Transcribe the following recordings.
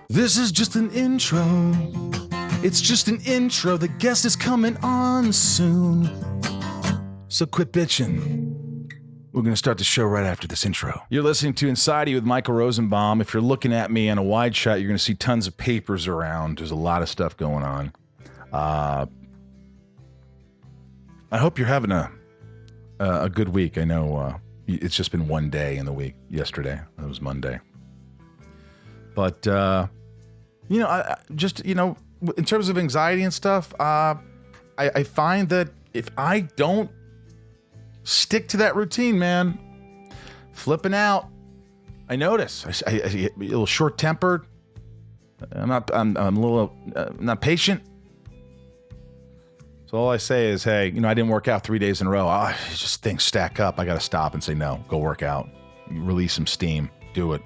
This is just an intro. It's just an intro. The guest is coming on soon. So quit bitching. We're going to start the show right after this intro. You're listening to Inside You with Michael Rosenbaum. If you're looking at me on a wide shot, you're going to see tons of papers around. There's a lot of stuff going on. I hope you're having a good week. I know it's just been one day in the week. Yesterday, it was Monday. But, in terms of anxiety and stuff, I find that if I don't stick to that routine, man, flipping out, I notice. I get a little short-tempered. I'm a little not patient. So all I say is, hey, I didn't work out 3 days in a row. Just things stack up. I got to stop and say, no, go work out. Release some steam. Do it.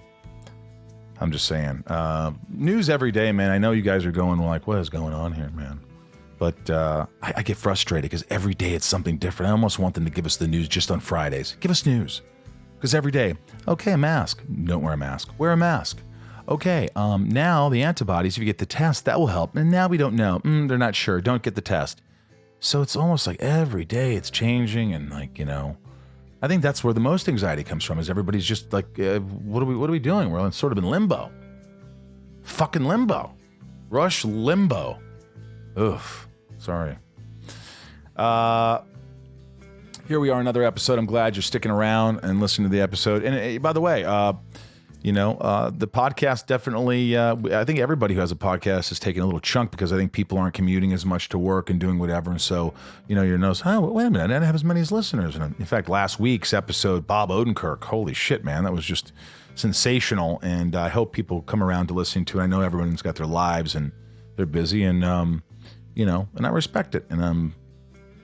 I'm just saying. News every day, man. I know you guys are going like, what is going on here, man? But I get frustrated because every day it's something different. I almost want them to give us the news just on Fridays. Give us news. Because every day, okay, a mask. Don't wear a mask. Wear a mask. Okay, now the antibodies, if you get the test, that will help. And now we don't know. They're not sure. Don't get the test. So it's almost like every day it's changing and I think that's where the most anxiety comes from, is everybody's just like, what are we doing? We're sort of in limbo. Fucking limbo. Rush limbo. Oof. Sorry. Here we are, another episode. I'm glad you're sticking around and listening to the episode. And by the way, the podcast definitely, I think everybody who has a podcast is taking a little chunk because I think people aren't commuting as much to work and doing whatever. And so, your nose, wait a minute, I didn't have as many as listeners. And in fact, last week's episode, Bob Odenkirk, holy shit, man, that was just sensational. And I hope people come around to listening to it. I know everyone's got their lives and they're busy and, and I respect it. And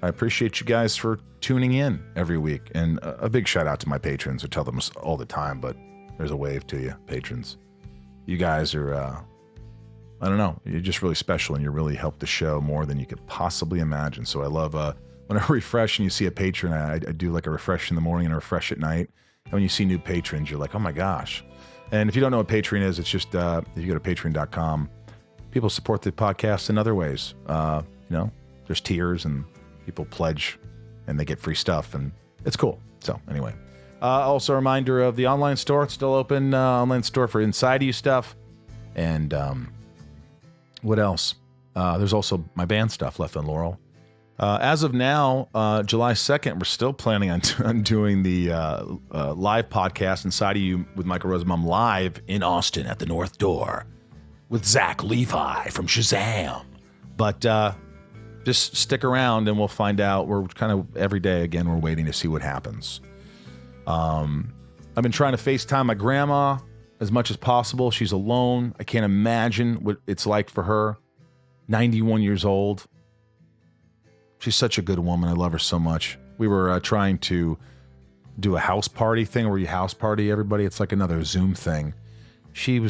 I appreciate you guys for tuning in every week. And a big shout out to my patrons. I tell them all the time, but there's a wave to you, patrons. You guys are, I don't know, you're just really special and you really help the show more than you could possibly imagine. So I love, when I refresh and you see a patron, I do like a refresh in the morning and a refresh at night. And when you see new patrons, you're like, oh my gosh. And if you don't know what Patreon is, it's just, if you go to patreon.com, people support the podcast in other ways. There's tiers and people pledge and they get free stuff and it's cool. So anyway. Also a reminder of the online store. It's still open, online store for Inside You stuff. And what else? There's also my band stuff, Left on Laurel. As of now, July 2nd, we're still planning on doing the live podcast, Inside You with Michael Rosenbaum, live in Austin at the North Door with Zach Levi from Shazam. But just stick around and we'll find out. We're kind of every day, again, we're waiting to see what happens. I've been trying to FaceTime my grandma as much as possible. She's alone. I can't imagine what it's like for her. 91 years old. She's such a good woman. I love her so much. We were trying to do a house party thing where you house party everybody. It's like another Zoom thing. She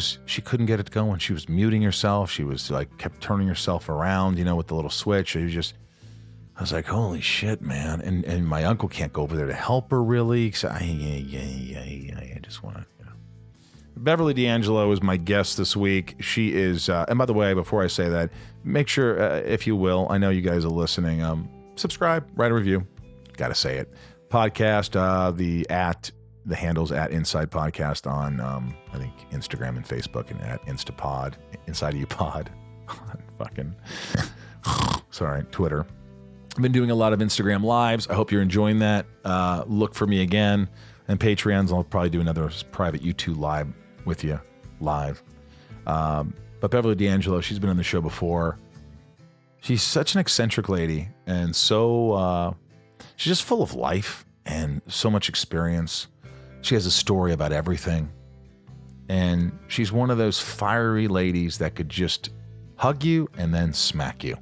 couldn't get it going. She was muting herself. She was kept turning herself around, with the little switch. I was like, holy shit, man. And my uncle can't go over there to help her, really. So I just want to, Beverly D'Angelo is my guest this week. She is, and by the way, before I say that, make sure, if you will, I know you guys are listening, subscribe, write a review. Got to say it. Podcast, the handles at Inside Podcast on, I think, Instagram and Facebook, and at Instapod, Inside You Pod on fucking, sorry, Twitter. I've been doing a lot of Instagram lives. I hope you're enjoying that. Look for me again. And Patreons, I'll probably do another private YouTube live with you, live. But Beverly D'Angelo, she's been on the show before. She's such an eccentric lady. And so she's just full of life and so much experience. She has a story about everything. And she's one of those fiery ladies that could just hug you and then smack you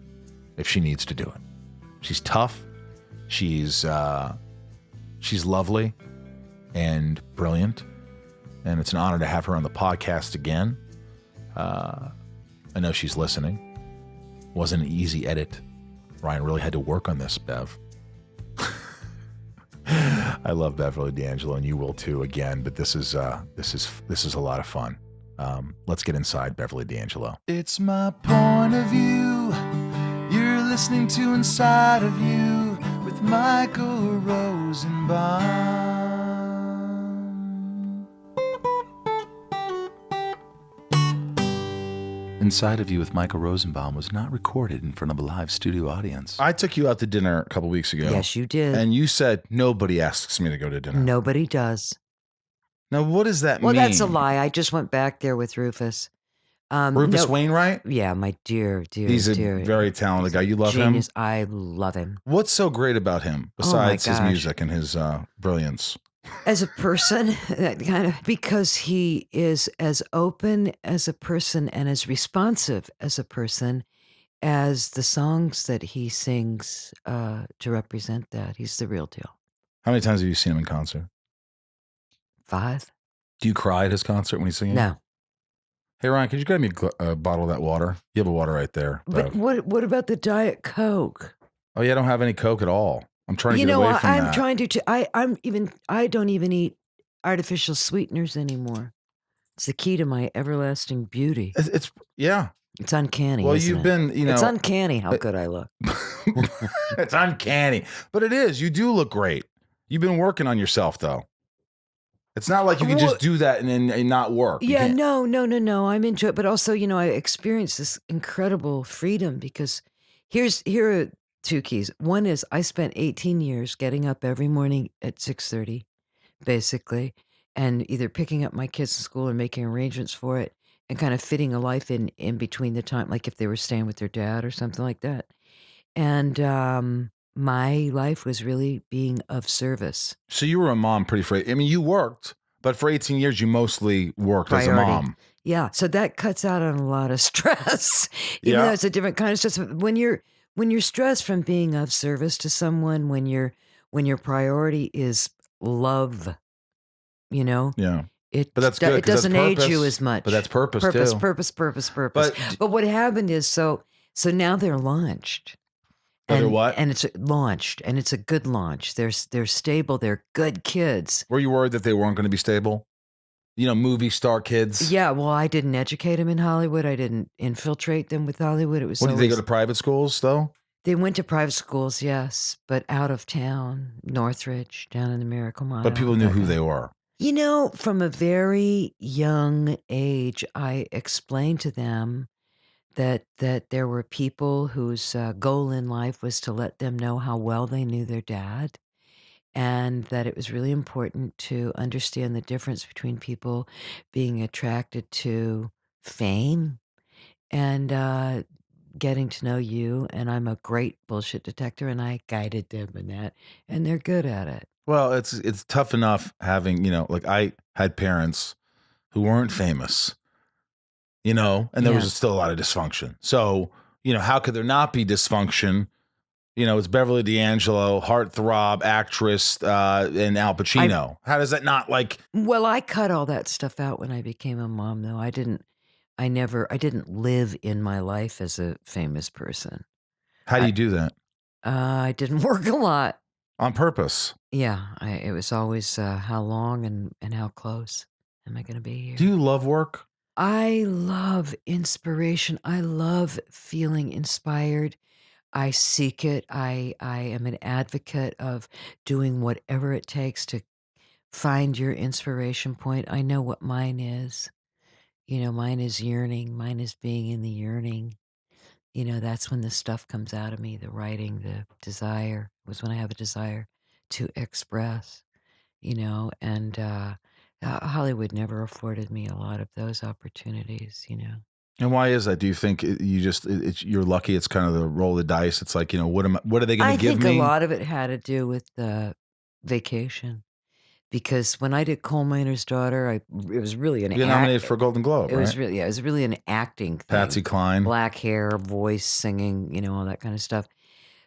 if she needs to do it. She's tough. She's lovely and brilliant. And it's an honor to have her on the podcast again. I know she's listening. Wasn't an easy edit. Ryan really had to work on this, Bev. I love Beverly D'Angelo, and you will too again, but this is a lot of fun. Let's get inside Beverly D'Angelo. It's my point of view. You're listening to Inside of You with Michael Rosenbaum. Inside of You with Michael Rosenbaum was not recorded in front of a live studio audience. I took you out to dinner a couple weeks ago. Yes, you did. And you said nobody asks me to go to dinner. Nobody does. Now, what does that mean? Well, that's a lie. I just went back there with Rufus. Rufus Wainwright? Yeah, my dear. He's a very talented guy. You love genius. him? I love him. What's so great about him besides his music and his brilliance? As a person, because he is as open as a person and as responsive as a person as the songs that he sings to represent that. He's the real deal. How many times have you seen him in concert? 5. Do you cry at his concert when he's singing? No. Hey, Ryan, could you grab me a bottle of that water? You have a water right there. But what about the Diet Coke? Oh, yeah, I don't have any Coke at all. I'm trying to get away from that. I'm trying to. I don't even eat artificial sweeteners anymore. It's the key to my everlasting beauty. It's uncanny. Well, isn't you've it? been, It's uncanny how good I look. It's uncanny, but it is. You do look great. You've been working on yourself, though. It's not like you can just do that and not work. Yeah, no. I'm into it, but also, I experienced this incredible freedom because here are 2 keys. One is I spent 18 years getting up every morning at 6:30, basically, and either picking up my kids from school or making arrangements for it and kind of fitting a life in between the time, like if they were staying with their dad or something like that. And my life was really being of service. So you were a mom pretty free. I mean, you worked, but for 18 years, you mostly worked as a mom. Yeah. So that cuts out on a lot of stress, even though it's a different kind of stress. When you're stressed from being of service to someone, when your priority is love, Yeah. But that's good. It doesn't age you as much. But that's purpose too. Purpose. But what happened is, so now they're launched. They're what? And it's launched, and it's a good launch. They're stable. They're good kids. Were you worried that they weren't going to be stable? Movie star kids. Yeah, well, I didn't educate them in Hollywood. I didn't infiltrate them with Hollywood. It was. Did they go to private schools though? They went to private schools, yes, but out of town, Northridge, down in the Miracle Mile. But people knew who they were. From a very young age, I explained to them that there were people whose goal in life was to let them know how well they knew their dad, and that it was really important to understand the difference between people being attracted to fame and getting to know you. And I'm a great bullshit detector, and I guided them in that, and they're good at it. Well, it's tough enough having, like I had parents who weren't famous. And there was still a lot of dysfunction. So, how could there not be dysfunction? It's Beverly D'Angelo, heartthrob, actress, and Al Pacino. How does that not Well, I cut all that stuff out when I became a mom, though. I didn't live in my life as a famous person. How do you do that? I didn't work a lot. On purpose? Yeah. It was always how long and how close am I going to be here? Do you love work? I love inspiration. I love feeling inspired. I seek it. I am an advocate of doing whatever it takes to find your inspiration point. I know what mine is. Mine is yearning. Mine is being in the yearning. That's when the stuff comes out of me, the writing, the desire was when I have a desire to express, and Hollywood never afforded me a lot of those opportunities. And why is that? Do you think you're lucky? It's kind of the roll of the dice. It's like, what are they going to give me? I think a lot of it had to do with the vacation, because when I did Coal Miner's Daughter, it was really You got nominated for a Golden Globe, It right? was really an acting thing. Patsy Cline, black hair, voice, singing, all that kind of stuff.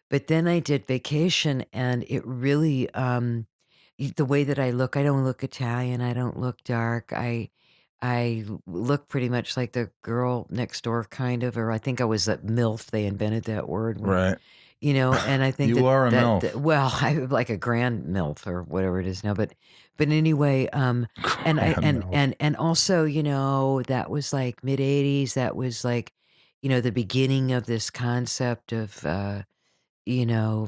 But then I did Vacation, and it really, the way that I look, I don't look Italian. I don't look dark. I look pretty much like the girl next door, kind of, or I think I was that MILF. They invented that word. Right. And I think You are a MILF. well, I'm like a grand MILF or whatever it is now, but anyway, and also, that was like mid '80s. That was like, the beginning of this concept of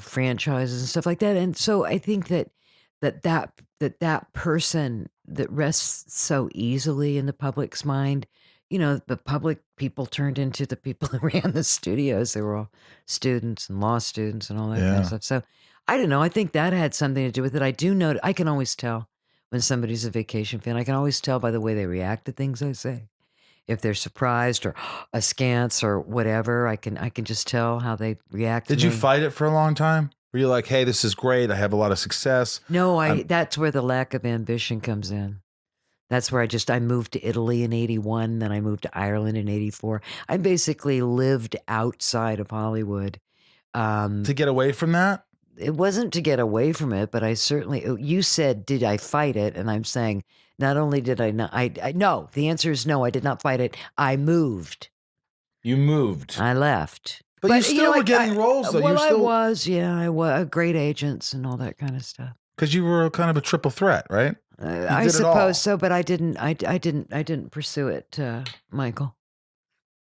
franchises and stuff like that. And so I think that person that rests so easily in the public's mind, the public people turned into the people who ran the studios. They were all students and law students and all that kind Yeah. of stuff. So I don't know. I think that had something to do with it. I do know. I can always tell when somebody's a Vacation fan. I can always tell by the way they react to things I say. If they're surprised or askance or whatever, I can just tell how they react. Did you fight it for a long time? Were you like, hey, this is great. I have a lot of success. No, that's where the lack of ambition comes in. That's where I moved to Italy in '81, then I moved to Ireland in '84. I basically lived outside of Hollywood. To get away from that? It wasn't to get away from it, but I certainly, you said, did I fight it? And I'm saying, not only did I not, no, the answer is no, I did not fight it. I moved. You moved. I left. But you still were getting roles, though. Well, I was great agents and all that kind of stuff. Because you were kind of a triple threat, right? I suppose so, but I didn't pursue it, Michael.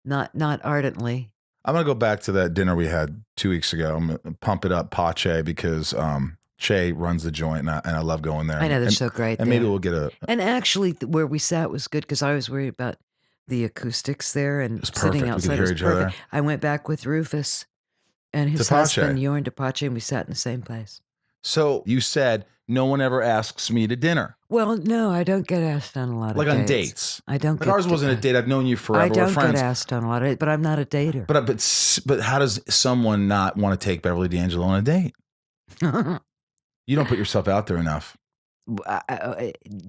Not ardently. I'm gonna go back to that dinner we had 2 weeks ago. I'm gonna pump it up, Pache, because Che runs the joint, and I love going there. I know they're so great. And maybe we'll get a. And actually, where we sat was good because I was worried about the acoustics there and sitting outside. We could hear each other. I went back with Rufus and his husband, yearn, to Pache, and we sat in the same place. So you said no one ever asks me to dinner. Well, no, I don't get asked on a lot of dates. Like on dates. I don't. But ours wasn't a date. I've known you forever. I don't We're friends. get asked on a lot of dates, but I'm not a dater. But how does someone not want to take Beverly D'Angelo on a date? You don't put yourself out there enough.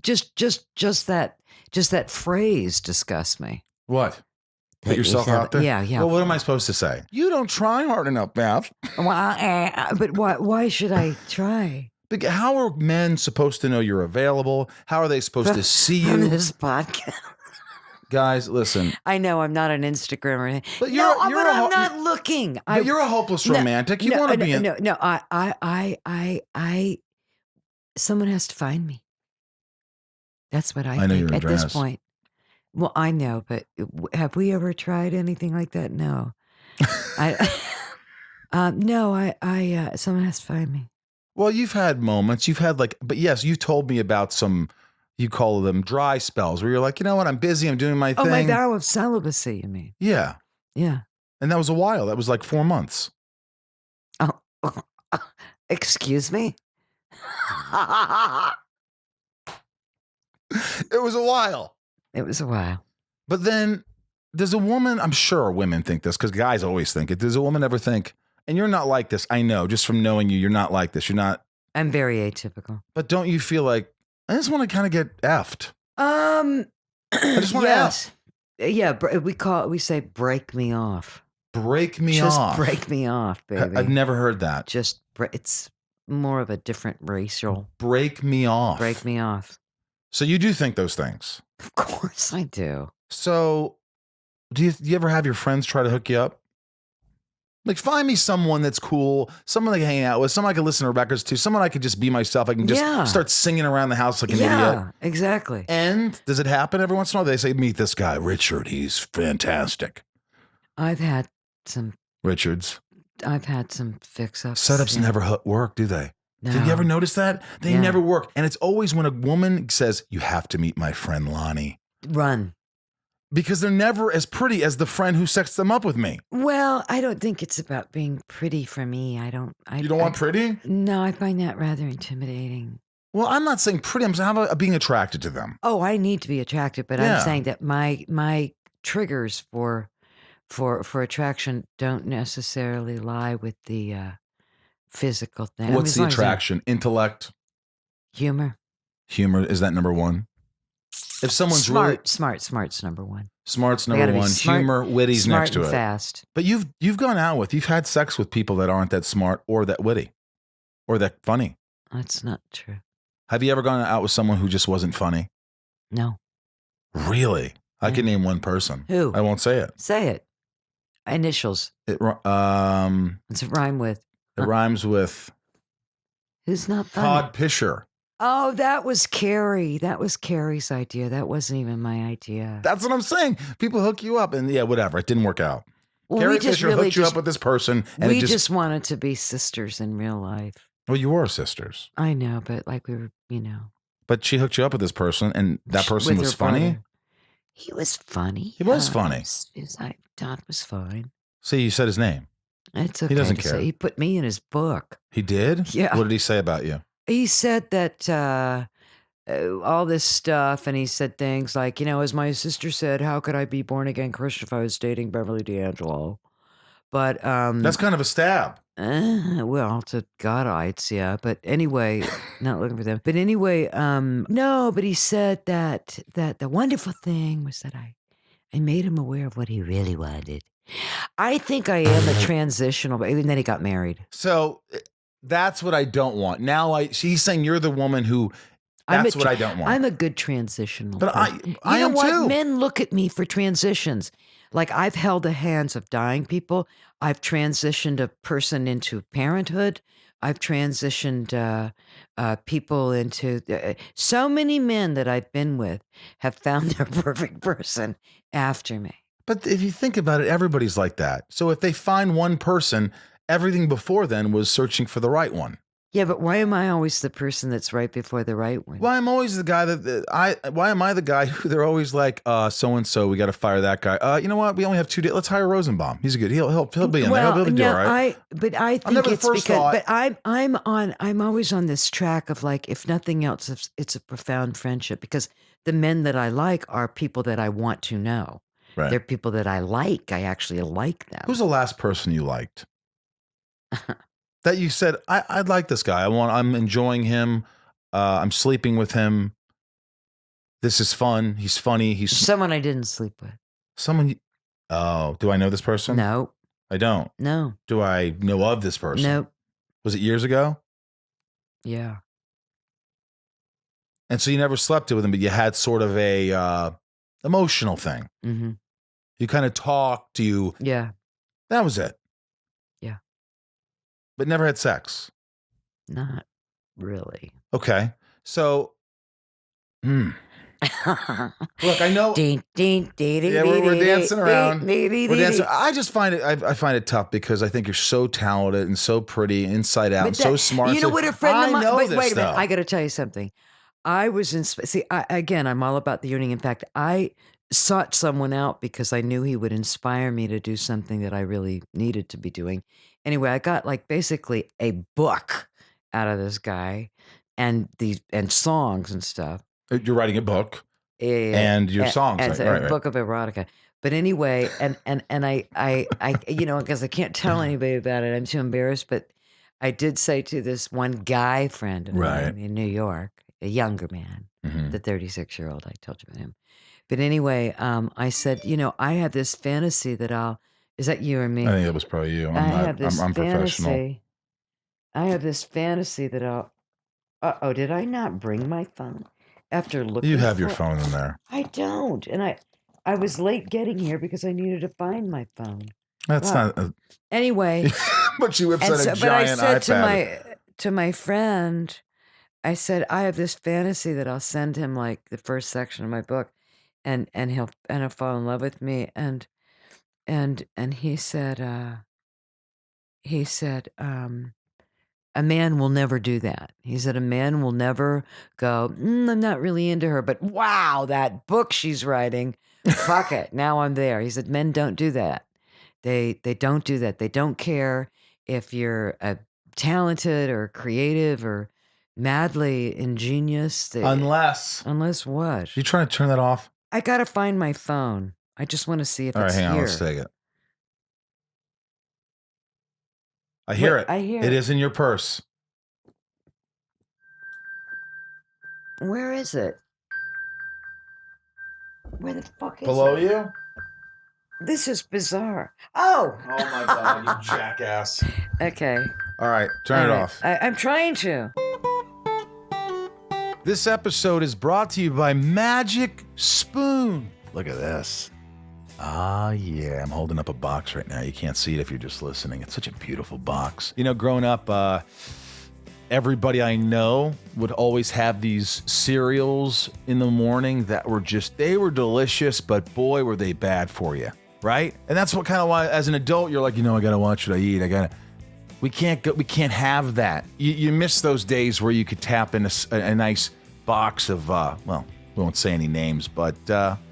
Just that phrase disgusts me. What? Put yourself out there? Yeah. Well, what am I supposed to say? You don't try hard enough, Bev. But why should I try? How are men supposed to know you're available? How are they supposed to see you? On this podcast. Guys, listen. I know I'm not on Instagram or anything. But I'm not looking. But you're a hopeless romantic. You want to be in. No. Someone has to find me. That's what I think at this point. Well, I know, but have we ever tried anything like that? No. Someone has to find me. Well, you've had moments. You've had but yes, you told me about some, you call them dry spells, where you're like, you know what, I'm busy, I'm doing my thing. Oh, my vow of celibacy, you mean? Yeah. Yeah. And that was a while. That was like 4 months. Oh, excuse me? It was a while. It was a while. But then does a woman, I'm sure women think this because guys always think it. Does a woman ever think, and you're not like this, I know, just from knowing you, you're not like this. You're not. I'm very atypical. But don't you feel like, I just want to kind of get effed? I just want to F. Yeah, we say break me off. Break me off. Just break me off, baby. I've never heard that. It's more of a different racial. Break me off. Break me off. So you do think those things? Of course I do. So do you ever have your friends try to hook you up? Like, find me someone that's cool, someone I can hang out with, someone I can listen to records to, someone I could just be myself. I can just start singing around the house like an idiot. Yeah, exactly. And does it happen every once in a while? They say, meet this guy, Richard. He's fantastic. I've had some Richards. I've had some fix-ups. Setups never work, do they? No. Did you ever notice that? They never work. And it's always when a woman says, you have to meet my friend Lonnie. Run. Because they're never as pretty as the friend who sets them up with me. Well, I don't think it's about being pretty for me. You don't want pretty? No, I find that rather intimidating. Well, I'm not saying pretty. I'm saying how about being attracted to them? Oh, I need to be attracted, but I'm saying that my triggers for attraction don't necessarily lie with the physical thing. What's the attraction? Intellect? Humor. Humor, is that number one? If someone's smart's number one. Smart's number one. Smart, humor, witty's next to it. Fast. But you've had sex with people that aren't that smart or that witty or that funny. That's not true. Have you ever gone out with someone who just wasn't funny? No. Really? I can name one person. Who? I won't say it. Say it. Initials. It It's a rhyme with. rhymes with Who's not funny? Todd Pisher. Oh, that was Carrie. That was Carrie's idea. That wasn't even my idea. That's what I'm saying. People hook you up, and whatever. It didn't work out. Well, Carrie we just Fisher really hooked you up with this person, and we just wanted to be sisters in real life. Well, you were sisters. I know, but like we were, But she hooked you up with this person, and that person was funny. Brother. He was funny. He was funny. Todd was fine. See, you said his name. It's okay. He doesn't to care. Say. He put me in his book. He did? Yeah. What did he say about you? He said that all this stuff, and he said things like, as my sister said, how could I be born again Christian if I was dating Beverly D'Angelo? But that's kind of a stab. Well, to Godites, yeah. But anyway, not looking for them. But anyway, no. But he said that the wonderful thing was that I made him aware of what he really wanted. I think I am a transitional, and then he got married. So that's what I don't want. Now he's saying you're the woman who. That's what I don't want. I'm a good transitional. But person. I am what? too. Men look at me for transitions. Like I've held the hands of dying people. I've transitioned a person into parenthood. I've transitioned people into so many men that I've been with have found their perfect person after me. But if you think about it, everybody's like that. So if they find one person, everything before then was searching for the right one. Yeah, but why am I always the person that's right before the right one? Why am I always the guy why am I the guy who they're always like, so-and-so, we got to fire that guy. You know what? We only have 2 days. Let's hire Rosenbaum. He's good. He'll be in there. He'll do all right. I think it's because, but I'm always on this track of like, if nothing else, it's a profound friendship because the men that I like are people that I want to know. Right. They're people that I like. I actually like them. Who's the last person you liked? That you said, I'd like this guy. I'm enjoying him. I'm sleeping with him. This is fun. He's funny. He's someone I didn't sleep with. Someone. Oh, do I know this person? No. I don't. No. Do I know of this person? Nope. Was it years ago? Yeah. And so you never slept with him, but you had sort of a emotional thing. Mm-hmm. You kind of talked. Yeah. That was it. Yeah. But never had sex. Not really. Okay. So, look, I know. We're dancing around. We're dancing. I just find it. I find it tough because I think you're so talented and so pretty, inside out, and so smart. You know what? A friend of mine. Wait a minute. I got to tell you something. I was in. See, again, I'm all about the yearning. In fact, I sought someone out because I knew he would inspire me to do something that I really needed to be doing. Anyway, I got like basically a book out of this guy and songs and stuff. You're writing a book. Yeah, and your songs. And a book of erotica. But anyway, and I because I can't tell anybody about it. I'm too embarrassed. But I did say to this one guy friend of mine in New York, a younger man, the 36-year-old, I told you about him. But anyway, I said, I have this fantasy that is that you or me? I think it was probably you. I'm professional. I have this fantasy that did I not bring my phone? After looking You have your phone in there. I don't. And I was late getting here because I needed to find my phone. That's not. Anyway. But you whips out a giant but I said iPad. to my friend, I said, I have this fantasy that I'll send him like the first section of my book and he'll fall in love with me. And he said, a man will never do that. He said, a man will never go, I'm not really into her, but wow, that book she's writing, fuck it, now I'm there. He said, men don't do that. They don't do that. They don't care if you're talented or creative or madly ingenious. Unless what? You trying to turn that off? I got to find my phone. I just want to see if it's here. All right, hang on, let's take it. I hear it. I hear it. It is in your purse. Where is it? Where the fuck is Below it? you? This is bizarre. Oh! Oh my God, you jackass. Okay. All right, turn it off. I'm trying to. This episode is brought to you by Magic Spoon. Look at this. Ah, yeah. I'm holding up a box right now. You can't see it if you're just listening. It's such a beautiful box. You know, growing up, everybody I know would always have these cereals in the morning that were they were delicious, but boy, were they bad for you, right? And that's what kind of why, as an adult, you're like, I gotta watch what I eat. We can't have that. You miss those days where you could tap in a nice box of, well, we won't say any names, but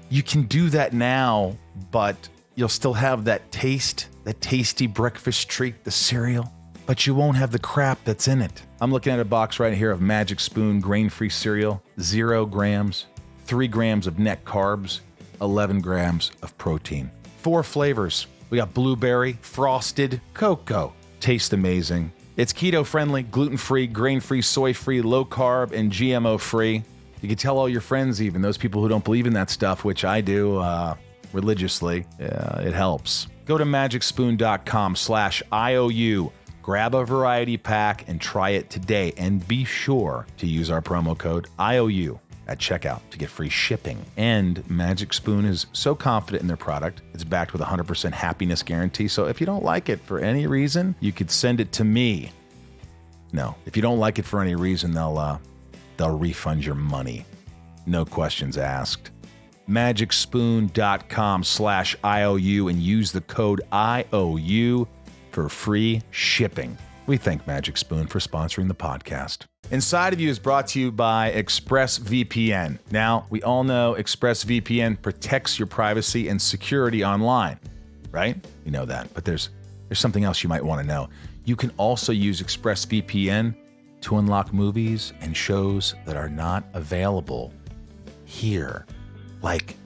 you can do that now, but you'll still have that tasty breakfast treat, the cereal, but you won't have the crap that's in it. I'm looking at a box right here of Magic Spoon grain-free cereal, 0 grams, 3 grams of net carbs, 11 grams of protein. 4 flavors. We got blueberry, frosted, cocoa. Tastes amazing. It's keto-friendly, gluten-free, grain-free, soy-free, low-carb, and GMO-free. You can tell all your friends, even those people who don't believe in that stuff, which I do religiously. It helps. Go to magicspoon.com/IOU. Grab a variety pack and try it today. And be sure to use our promo code IOU at checkout to get free shipping. And Magic Spoon is so confident in their product, it's backed with a 100% happiness guarantee. So if you don't like it for any reason, you could send it to me. No, if you don't like it for any reason, they'll refund your money. No questions asked. magicspoon.com/IOU and use the code IOU for free shipping. We thank Magic Spoon for sponsoring the podcast. Inside of You is brought to you by Expressvpn. Now, we all know Expressvpn protects your privacy and security online, right? You know that, but there's something else you might want to know. You can also use Expressvpn to unlock movies and shows that are not available here, like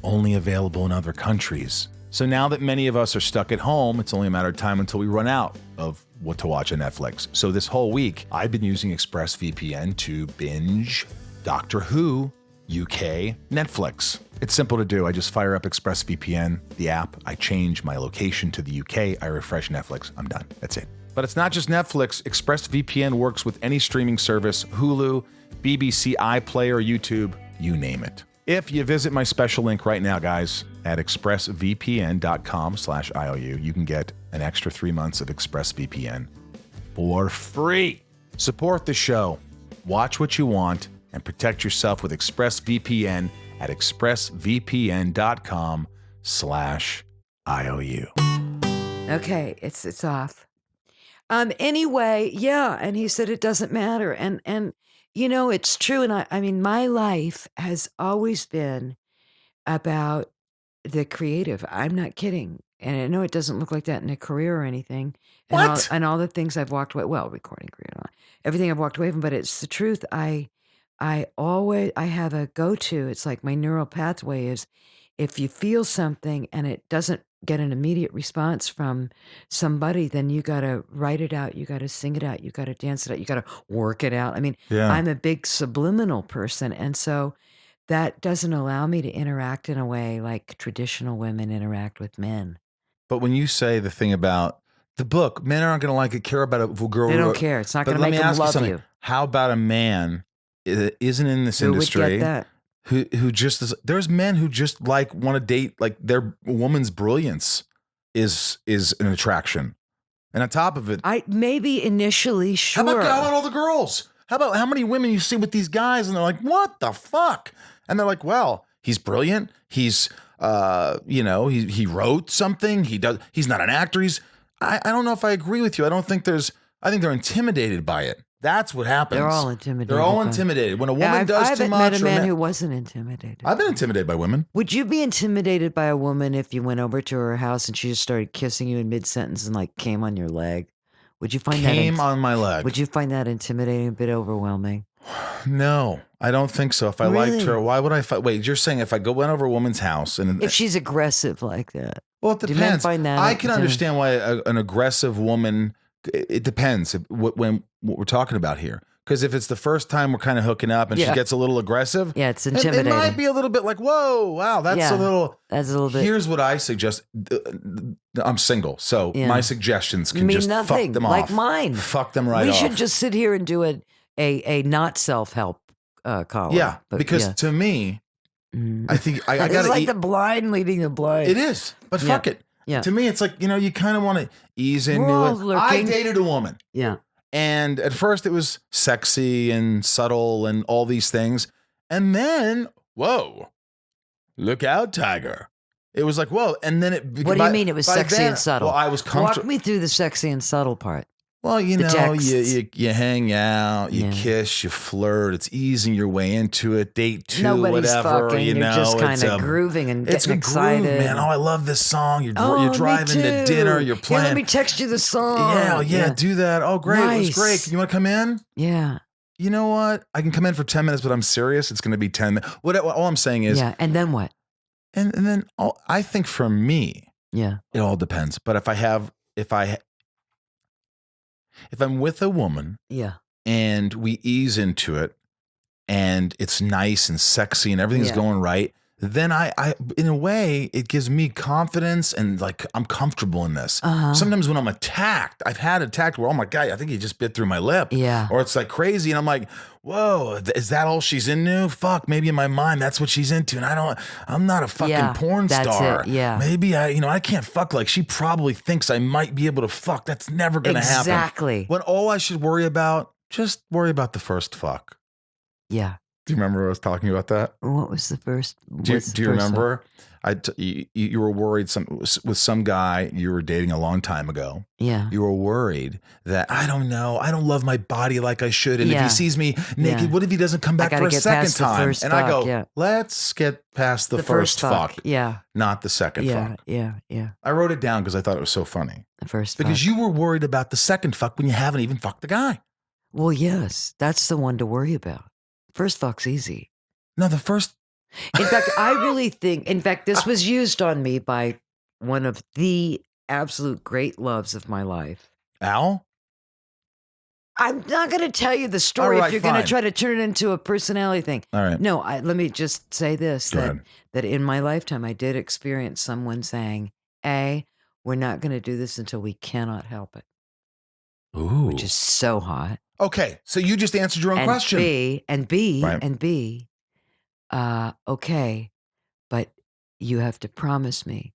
only available in other countries. So now that many of us are stuck at home, it's only a matter of time until we run out of what to watch on Netflix. So this whole week, I've been using ExpressVPN to binge Doctor Who UK Netflix. It's simple to do. I just fire up ExpressVPN, the app. I change my location to the UK. I refresh Netflix. I'm done. That's it. But it's not just Netflix. ExpressVPN works with any streaming service, Hulu, BBC iPlayer, YouTube, you name it. If you visit my special link right now, guys, at expressvpn.com/IOU, you can get an extra 3 months of ExpressVPN for free. Support the show, watch what you want, and protect yourself with ExpressVPN at expressvpn.com/IOU. Okay, it's off. Anyway, yeah, and he said it doesn't matter, and it's true, and I mean, my life has always been about the creative. I'm not kidding, and I know it doesn't look like that in a career or anything. What? And all the things I've walked away, well, recording career, and all, everything I've walked away from, but it's the truth. I have a go-to. It's like my neural pathway is, if you feel something and it doesn't get an immediate response from somebody, then you got to write it out. You got to sing it out. You got to dance it out. You got to work it out. I mean, Yeah. I'm a big subliminal person. And so that doesn't allow me to interact in a way like traditional women interact with men. But when you say the thing about the book, men aren't going to like it, care about it. They don't care. It's not going to make them love you. How about a man that isn't in this industry? Who would get that? Who just is, there's men who just want to date, like their woman's brilliance is an attraction. And on top of it, maybe initially, sure. How about all the girls? How about how many women you see with these guys and they're like, what the fuck? And they're like, well, he's brilliant. He's, he wrote something. He's not an actor. I don't know if I agree with you. I think they're intimidated by it. That's what happens. They're all intimidated. They're all intimidated. When a woman does too much. I haven't met a man who wasn't intimidated. I've been intimidated by women. Would you be intimidated by a woman if you went over to her house and she just started kissing you in mid-sentence and like came on your leg? Would you find on my leg? Would you find that intimidating, a bit overwhelming? No, I don't think so. If I liked her, why would I fight? Wait, you're saying if I went over a woman's house and if she's aggressive like that? Well, it depends. Do men find that I can understand why an aggressive woman. It depends what we're talking about here. Because if it's the first time we're kind of hooking up and she gets a little aggressive, it's intimidating. It might be a little bit like, whoa, wow, that's a little bit. Here's what I suggest. I'm single, so my suggestions can just nothing, fuck them off. Like mine. Fuck them right off. We should just sit here and do a not self-help column. Yeah, because to me, I think I got It's to like the blind leading the blind. It is, but fuck it. Yeah. To me, it's like, you kind of want to ease into all it. lurking. I dated a woman. Yeah. And at first it was sexy and subtle and all these things. And then, whoa, look out, Tiger. It was like, whoa. And then What do you mean it was sexy and subtle? Well, I was comfortable. Walk me through the sexy and subtle part. Well, you hang out, you Yeah. kiss, you flirt. It's easing your way into it. Date 2, Nobody's whatever. fucking. You're just kind of grooving and getting excited. Groove, man. Oh, I love this song. You're driving to dinner. You're playing. Here, let me text you the song. Yeah, do that. Oh, great. Nice. It was great. You want to come in? Yeah. You know what? I can come in for 10 minutes, but I'm serious. It's going to be 10 minutes. All I'm saying is. Yeah, and then what? And then I think for me, yeah, it all depends. But if I'm with a woman, yeah, and we ease into it, and it's nice and sexy and everything's going right, then I in a way it gives me confidence and like I'm comfortable in this. Sometimes when I'm attacked, I've had attacked where, oh my God, I think he just bit through my lip. Yeah. Or it's like crazy and I'm like, whoa, is that all she's into? Fuck, maybe in my mind that's what she's into. And I'm not a fucking porn star. It. Yeah. Maybe I can't fuck like she probably thinks I might be able to fuck. That's never gonna happen. Exactly. When all I should worry about, just worry about the first fuck. Yeah. Do you remember I was talking about that? What was the first? Do you remember? You were worried with some guy you were dating a long time ago. Yeah. You were worried that I don't know, I don't love my body like I should, and if he sees me naked, what if he doesn't come back for a second time? And I go, let's get past the first fuck. Yeah. Not the second fuck. Yeah. I wrote it down because I thought it was so funny. The first because fuck. you were worried about the second fuck when you haven't even fucked the guy. Well, yes, that's the one to worry about. First fuck's easy. No, the first. In fact, I really think, this was used on me by one of the absolute great loves of my life. Al? I'm not going to tell you the story if you're going to try to turn it into a personality thing. All right. No, let me just say this, Go ahead. that in my lifetime, I did experience someone saying, we're not going to do this until we cannot help it. Ooh. Which is so hot. Okay, so you just answered your own question. B, okay, but you have to promise me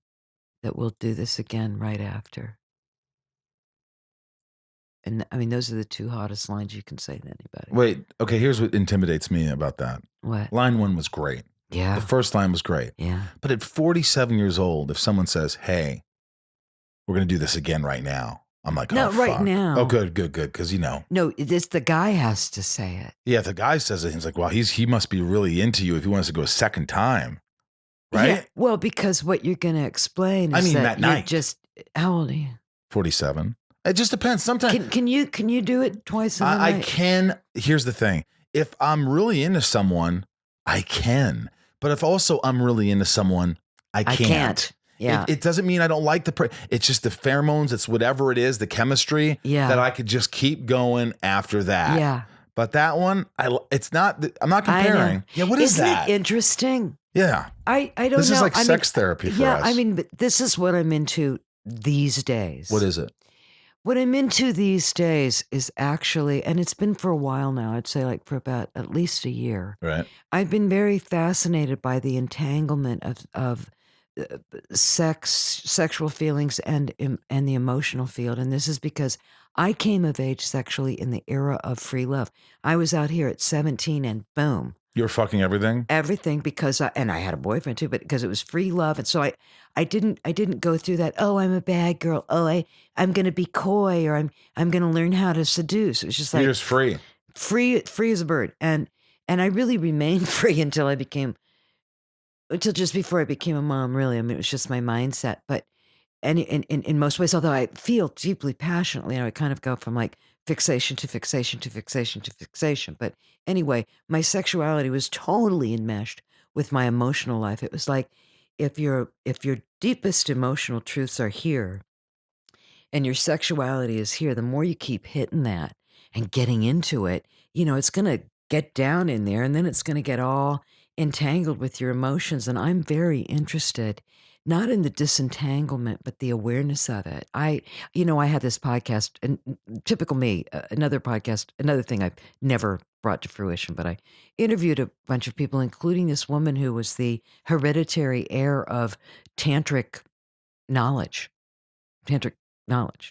that we'll do this again right after. And I mean, those are the two hottest lines you can say to anybody. Wait, okay, here's what intimidates me about that. What? Line 1 was great. Yeah. The first line was great. Yeah. But at 47 years old, if someone says, hey, we're going to do this again right now, I'm like, not right now. Oh, good. Because, No, the guy has to say it. Yeah, if the guy says it, he's like, well, he must be really into you if he wants to go a second time. Right? Yeah, well, because what you're going to explain is that night. How old are you? 47. It just depends. Sometimes. Can you do it twice in a I night? can. Here's the thing. If I'm really into someone, I can. But if also I'm really into someone, I can't. Yeah. It doesn't mean I don't like it's just the pheromones. It's whatever it is, the chemistry that I could just keep going after that. Yeah. But that one, it's not, I'm not comparing. Yeah. What is that? Isn't it interesting? Yeah. I don't know. This is like sex therapy for us. Yeah. I mean, but this is what I'm into these days. What is it? What I'm into these days is actually, and it's been for a while now, I'd say like for about at least a year. Right. I've been very fascinated by the entanglement of sexual feelings and the emotional field. And this is because I came of age sexually in the era of free love. I was out here at 17 and boom. You were fucking everything? Everything because I had a boyfriend too, but because it was free love. And so I didn't go through that, oh, I'm a bad girl. Oh, I'm going to be coy or I'm going to learn how to seduce. It was just like. You're just free. Free as a bird. And I really remained free until just before I became a mom, really. I mean, it was just my mindset. But and in most ways, although I feel deeply passionately, I kind of go from like fixation to fixation to fixation to fixation. But anyway, my sexuality was totally enmeshed with my emotional life. It was like if your deepest emotional truths are here and your sexuality is here, the more you keep hitting that and getting into it, it's going to get down in there and then it's going to get all entangled with your emotions. And I'm very interested, not in the disentanglement, but the awareness of it. I had this podcast, and typical me, another podcast, another thing I've never brought to fruition, but I interviewed a bunch of people, including this woman who was the hereditary heir of tantric knowledge,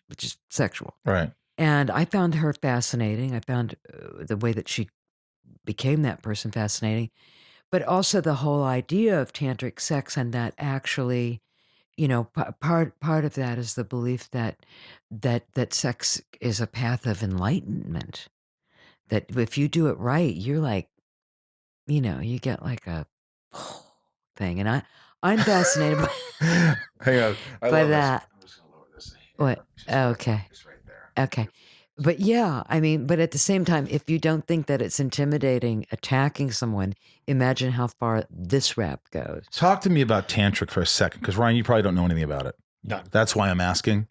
which is sexual. Right. And I found her fascinating. I found the way that she became that person fascinating, but also the whole idea of tantric sex, and that actually, part of that is the belief that sex is a path of enlightenment. That if you do it right, you're like, you get like a thing, and I'm fascinated by, Hang on. I by love that. this. I'm just going to lower this. What? Okay. Just right there. Okay. But yeah, I mean, but at the same time, if you don't think that it's intimidating attacking someone, imagine how far this rap goes. Talk to me about tantric for a second, because Ryan, you probably don't know anything about it. No. That's why I'm asking,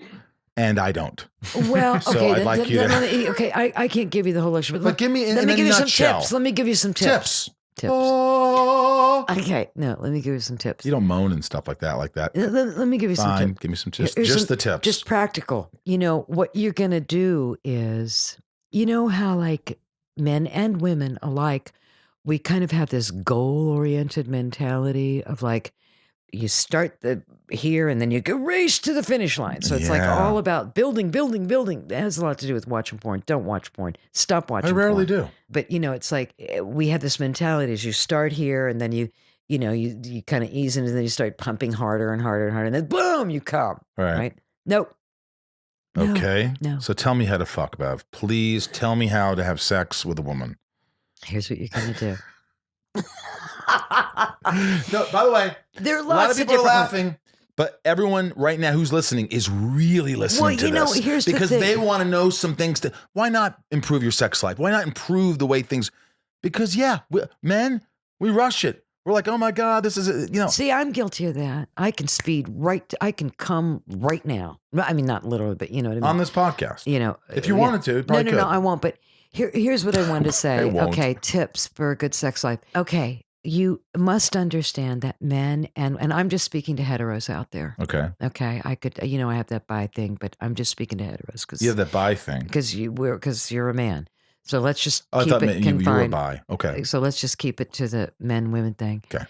and I don't. Well, So okay, I'd like you to- okay, I can't give you the whole lecture, But give me let in me a give you some nutshell. tips. Let me give you some tips. Oh. Okay, no, let me give you some tips. You don't moan and stuff like that. Let me give you some Fine, tips. give me some tips. Here's Just some- the tips. Just practical. What you're going to do is, how like men and women alike, we kind of have this goal-oriented mentality of like, you start here and then you go race to the finish line. So it's like Yeah. all about building. It has a lot to do with watching porn. Don't watch porn. Stop watching I rarely porn. do. But it's like we have this mentality as you start here and then you kind of ease into, and then you start pumping harder and harder and harder, and then boom, you come. Right. Nope. No, Okay. no. So tell me how to fuck, Bev. Please tell me how to have sex with a woman. Here's what you're gonna do. No, by the way, There are a lot lots of people are different- laughing, but everyone right now who's listening is really listening to this here's the because thing. they want to know some things. Why not improve your sex life? Why not improve the way things? Because men, we rush it. We're like, oh my God, this is See, I'm guilty of that. I can I can come right now. I mean, not literally, but you know what I mean. on this podcast. If you yeah. wanted to, you probably No, could. I won't. But here's what I wanted to say. I won't. Okay, tips for a good sex life. Okay, you must understand that men and I'm just speaking to heteros out there. Okay. Okay, I could, I have that bi thing, but I'm just speaking to heteros because You have that bi thing. because you're a man. So let's just Oh, I keep thought it you were confined. bi. Okay. So let's just keep it to the men-women thing. Okay.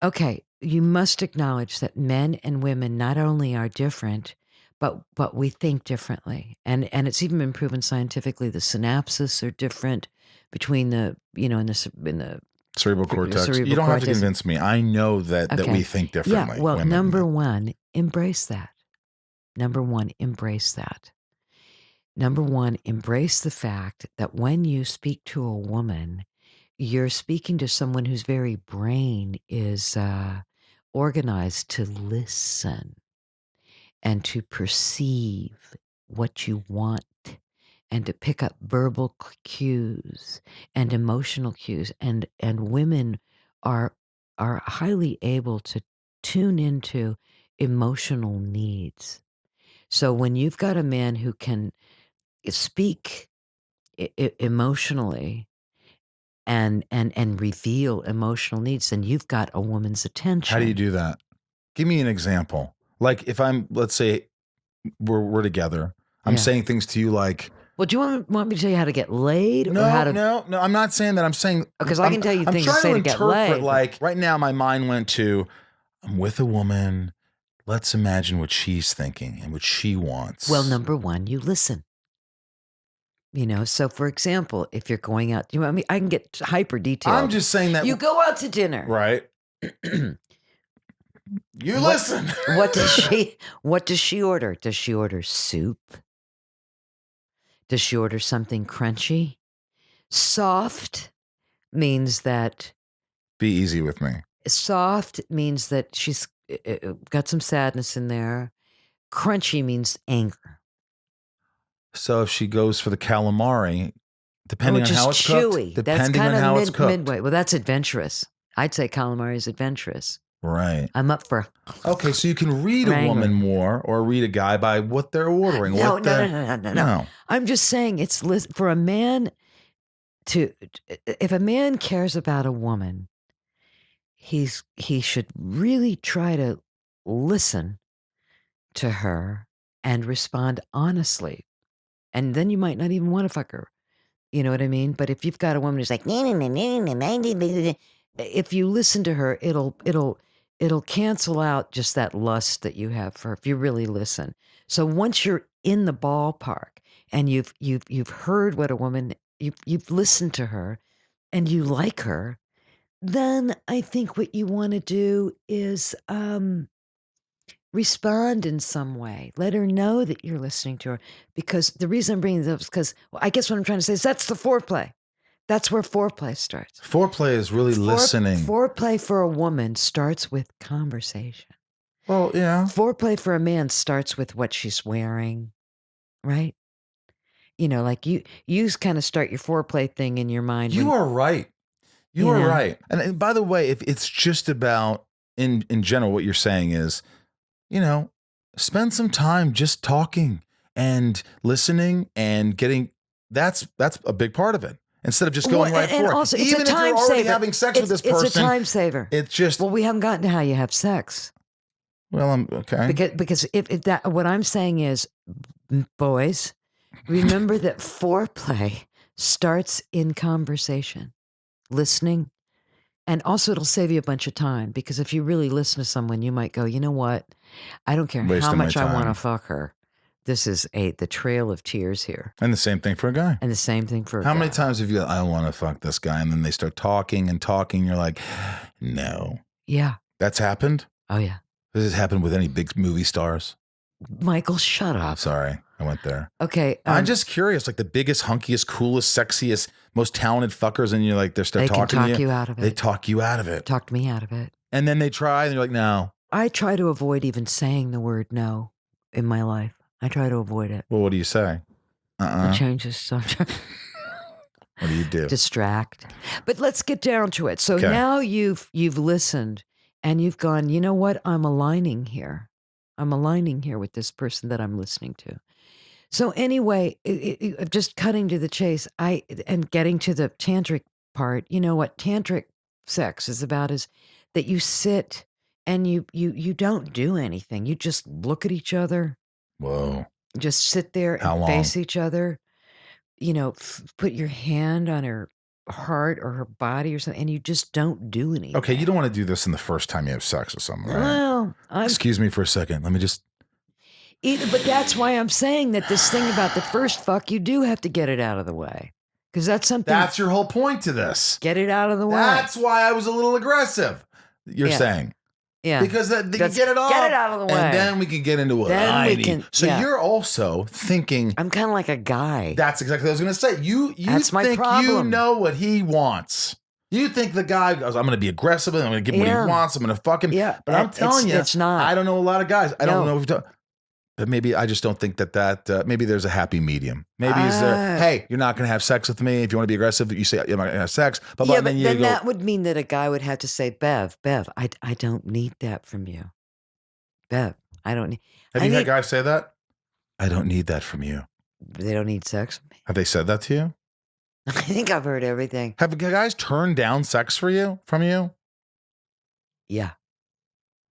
Okay, you must acknowledge that men and women not only are different, but we think differently, and it's even been proven scientifically. The synapses are different between the in the Cerebral cortex. cerebral You don't have to cortex. convince me. I know that Okay. we think differently. Yeah. Well, women. number one, embrace that. Number one, embrace that. Number one, embrace the fact that when you speak to a woman, you're speaking to someone whose very brain is organized to listen and to perceive what you want and to pick up verbal cues and emotional cues. And women are highly able to tune into emotional needs. So when you've got a man who can speak emotionally and reveal emotional needs, then you've got a woman's attention. How do you do that? Give me an example. Like if let's say we're together. I'm Yeah. saying things to you like, Well, do you want me to tell you how to get laid? no, or how to, no, I'm not saying that. I'm saying Because I can tell you things to I'm say trying to get interpret, laid. Like right now, my mind went to, I'm with a woman. Let's imagine what she's thinking and what she wants. Well, number one, you listen. So for example, if you're going out, I can get hyper detailed. I'm just saying that You go out to dinner. right. You listen. What does she order? Does she order soup? Does she order something crunchy? Soft means that Be easy with me. she's got some sadness in there. Crunchy means anger. So if she goes for the calamari, depending Which on is how it's chewy. cooked, That's depending on kind of how it's cooked, midway. Well, that's adventurous. I'd say calamari is adventurous. right? I'm up for. Okay, so you can read a Wrangler. woman more or read a guy by what they're ordering. No, what no, they're- no, no, no, no. I'm just saying for a man if a man cares about a woman, he should really try to listen to her and respond honestly. And then you might not even want to fuck her. You know what I mean? But if you've got a woman who's like, if you listen to her, it'll cancel out just that lust that you have for her if you really listen. So once you're in the ballpark and you've heard what a woman, you've listened to her and you like her, then I think what you want to do is respond in some way. Let her know that you're listening to her. Because the reason I'm bringing this up is because I guess what I'm trying to say is that's the foreplay. That's where foreplay starts. Foreplay is really listening. Foreplay for a woman starts with conversation. Well, yeah. Foreplay for a man starts with what she's wearing, right? You know, like you kind of start your foreplay thing in your mind. You are right. You are right. And by the way, if it's just about, in general, what you're saying is, you know, spend some time just talking and listening and getting, that's a big part of it. Instead of just going right for it. Also, even if you're already having sex with this person. It's a time saver. It's just. Well, we haven't gotten to how you have sex. Well, I'm okay. Because if that, what I'm saying is, boys, remember that foreplay starts in conversation, listening. And also it'll save you a bunch of time because if you really listen to someone, you might go, you know what? I don't care how much I want to fuck her. This is the trail of tears here. And the same thing for a guy. And the same thing for a guy. How many times have you, I want to fuck this guy. And then they start talking and talking. You're like, no. Yeah. That's happened? Oh, yeah. Does this happen with any big movie stars? Michael, shut up. Sorry, I went there. Okay. I'm just curious, like the biggest, hunkiest, coolest, sexiest, most talented fuckers, and you're like, they start talking to you. They can talk you out of it. They talk you out of it. Talked me out of it. And then they try, and you're like, no. I try to avoid even saying the word no in my life. I try to avoid it. Well, what do you say? I change the subject. What do you do? Distract. But let's get down to it. So now you've listened and you've gone, you know what? I'm aligning here. I'm aligning here with this person that I'm listening to. So anyway, just cutting to the chase, and getting to the tantric part, you know what tantric sex is about is that you sit and you don't do anything. You just look at each other. Whoa. Just sit there and face each other. You know, put your hand on her heart or her body or something, and you just don't do anything. Okay, you don't want to do this in the first time you have sex with someone, right? Well, excuse me for a second. Let me just. But that's why I'm saying that this thing about the first fuck, you do have to get it out of the way. Because that's something. That's your whole point to this. Get it out of the way. That's why I was a little aggressive. You're saying. Yeah. Because you get it off. Get it out of the way. And then we can get into what I need. So you're also thinking. I'm kind of like a guy. That's exactly what I was going to say. You that's think my problem. You know what he wants. You think the guy goes, I'm going to be aggressive and I'm going to give him what he wants. I'm going to fuck him. Yeah. But I'm telling you, it's not. I don't know a lot of guys. I don't know if you've done. But maybe I just don't think that maybe there's a happy medium. Maybe is there, hey, you're not going to have sex with me. If you want to be aggressive, you say, you're not going to have sex. But then you go, that would mean that a guy would have to say, Bev, I don't need that from you. Bev, I don't need. Have you had guys say that? I don't need that from you. They don't need sex with me. Have they said that to you? I think I've heard everything. Have guys turned down sex from you? Yeah.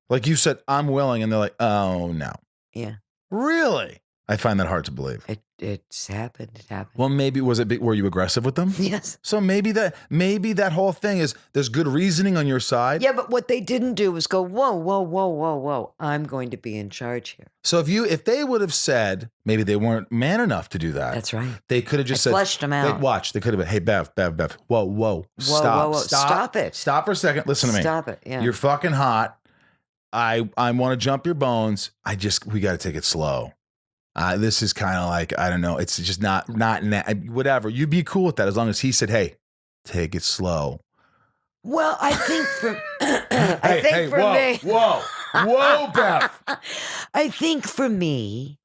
Like you said, I'm willing. And they're like, oh, no. Yeah. Really? I find that hard to believe. It's happened. It happened. Well, maybe were you aggressive with them? Yes. So maybe that whole thing is there's good reasoning on your side. Yeah, but what they didn't do was go, whoa. I'm going to be in charge here. So if they would have said, maybe they weren't man enough to do that. That's right. They could have just said, fleshed them out. They could have been, hey, Bev. Whoa. Stop it. Stop for a second. Listen to me. Stop it. Yeah. You're fucking hot. I want to jump your bones. We got to take it slow. This is kind of like, I don't know. It's just not whatever. You'd be cool with that as long as he said, hey, take it slow. Well, I think for me. Whoa, Beth. I think for me,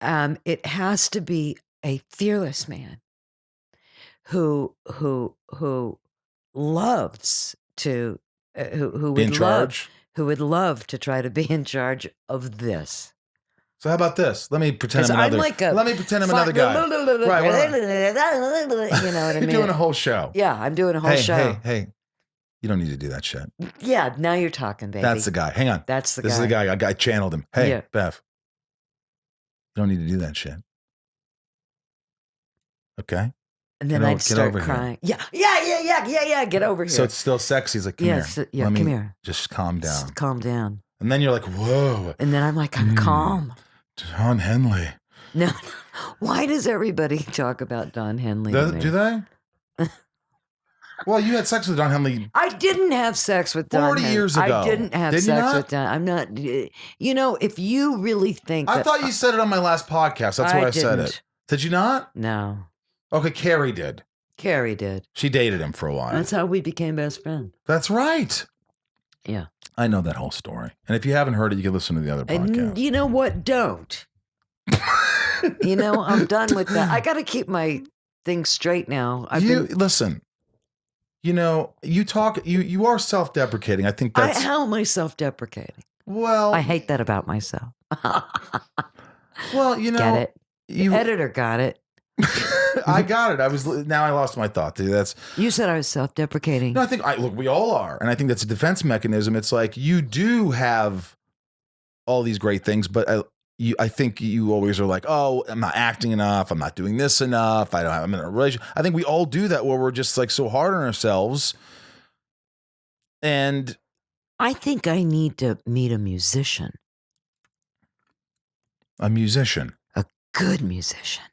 it has to be a fearless man who loves to who be in would charge. Who would love to try to be in charge of this. So how about this? Let me pretend I'm another. Let me pretend I'm another guy. Right. You know what I mean? You're doing a whole show. Yeah, I'm doing a whole show. Hey. You don't need to do that shit. Yeah, now you're talking, baby. That's the guy. Hang on. That's the guy. This is the guy. I channeled him. Hey, Yeah. Bev. You don't need to do that shit. Okay? And then I'd start crying. Yeah. Get over here. So it's still sexy. He's like, come here. Yeah, come here. Just calm down. Just calm down. And then you're like, whoa. And then I'm like, I'm calm. Don Henley. No. Why does everybody talk about Don Henley? Do they? Well, you had sex with Don Henley. I didn't have sex with Don 40 years ago. I didn't have sex with Don. I'm not, if you really think I thought you said it on my last podcast. That's why I said it. Did you not? No. Okay, Carrie did. Carrie did. She dated him for a while. That's how we became best friends. That's right. Yeah. I know that whole story. And if you haven't heard it, you can listen to the other podcast. And you know what? Don't. I'm done with that. I got to keep my things straight now. Listen. You talk. You are self-deprecating. I think that's. How am I self-deprecating? Well, I hate that about myself. Well, get it. The editor got it. I got it. Now I lost my thought. You said I was self-deprecating. No, look, we all are, and I think that's a defense mechanism. It's like you do have all these great things, but I think you always are like, oh, I'm not acting enough. I'm not doing this enough. I'm in a relationship. I think we all do that where we're just like so hard on ourselves. And I think I need to meet a musician. A musician. A good musician.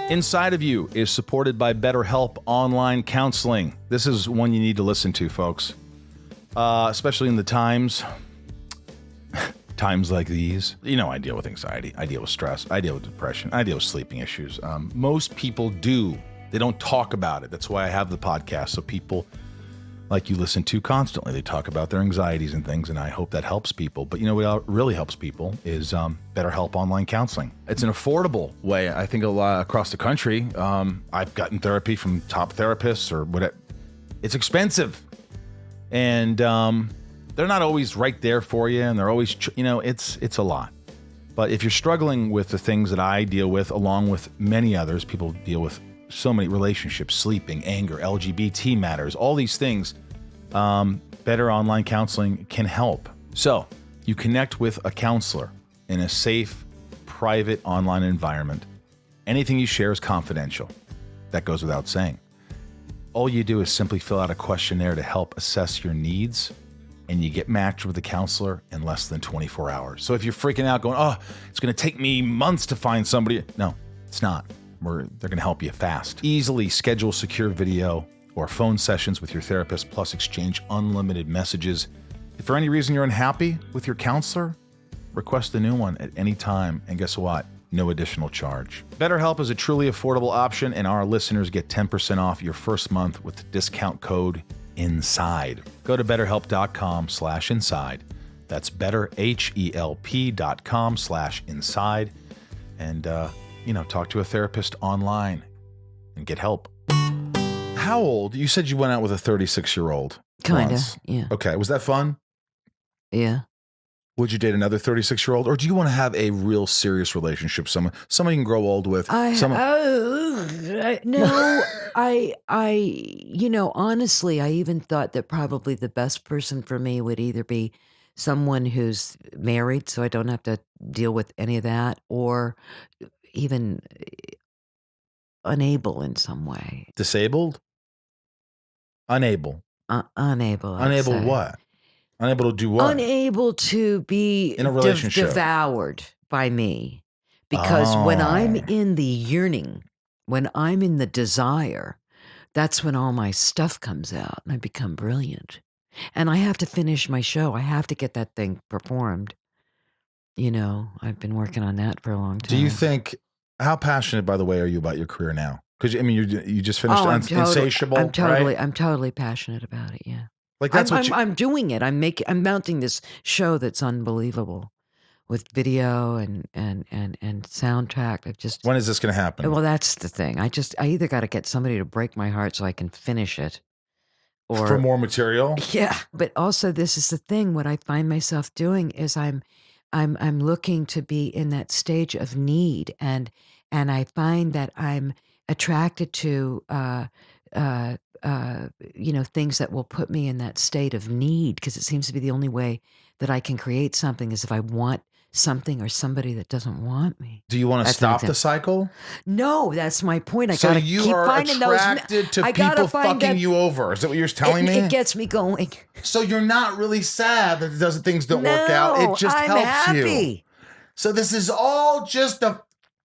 Inside of You is supported by BetterHelp Online Counseling. This is one you need to listen to, folks. Especially in the times like these. I deal with anxiety. I deal with stress. I deal with depression. I deal with sleeping issues. Most people do. They don't talk about it. That's why I have the podcast. So people like you listen to constantly, they talk about their anxieties and things, and I hope that helps people. But what really helps people is BetterHelp Online Counseling. It's an affordable way, I think, a lot across the country. I've gotten therapy from top therapists or whatever. It's expensive. And they're not always right there for you, and they're always, it's a lot. But if you're struggling with the things that I deal with, along with many others, people deal with so many relationships, sleeping, anger, LGBT matters, all these things, Better Online Counseling can help. So you connect with a counselor in a safe, private online environment. Anything you share is confidential. That goes without saying. All you do is simply fill out a questionnaire to help assess your needs, and you get matched with a counselor in less than 24 hours. So if you're freaking out going, oh, it's going to take me months to find somebody. No, it's not. They're going to help you fast. Easily schedule secure video or phone sessions with your therapist, plus exchange unlimited messages. If for any reason you're unhappy with your counselor, request a new one at any time. And guess what? No additional charge. BetterHelp is a truly affordable option, and our listeners get 10% off your first month with the discount code INSIDE. Go to betterhelp.com/inside. That's betterhelp.com/inside. And, talk to a therapist online and get help. How old? You said you went out with a 36-year-old. Kinda, yeah. Okay. Was that fun? Yeah. Would you date another 36-year-old, or do you want to have a real serious relationship? Someone you can grow old with? No, honestly, I even thought that probably the best person for me would either be someone who's married, so I don't have to deal with any of that, or even unable in some way. Disabled? Unable. Unable. Unable what? Unable to do what? Unable to be in a relationship. Devoured by me. Because when I'm in the yearning, when I'm in the desire, that's when all my stuff comes out and I become brilliant. And I have to finish my show. I have to get that thing performed. I've been working on that for a long time. Do you think, how passionate, by the way, are you about your career now? Because, you just finished Insatiable, I'm right? totally passionate about it, yeah. Like that's I'm doing it. I'm mounting this show that's unbelievable with video and soundtrack. When is this going to happen? Well, that's the thing. I either got to get somebody to break my heart so I can finish it, or for more material. Yeah, but also this is the thing. What I find myself doing is I'm looking to be in that stage of need, and I find that I'm attracted to things that will put me in that state of need, because it seems to be the only way that I can create something is if I want something or somebody that doesn't want me. Do you want to stop the cycle? No, that's my point. I so gotta you keep are finding attracted to people fucking you over. Is that what you're telling me? It gets me going. So you're not really sad that things don't work out. It just I'm helps happy. you. So this is all just a...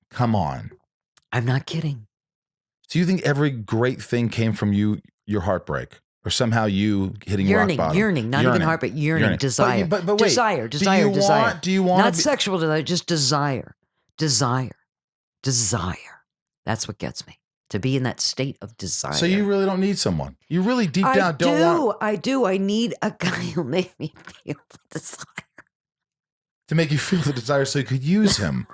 Come on. I'm not kidding. Do you think every great thing came from your heartbreak? Or somehow you hitting rock bottom? Yearning, not even heart, but yearning. Desire. But wait, desire. Do you want not sexual desire, just desire. Desire. That's what gets me. To be in that state of desire. So you really don't need someone. You really deep down don't want... I do. I need a guy who'll make me feel the desire. To make you feel the desire so you could use him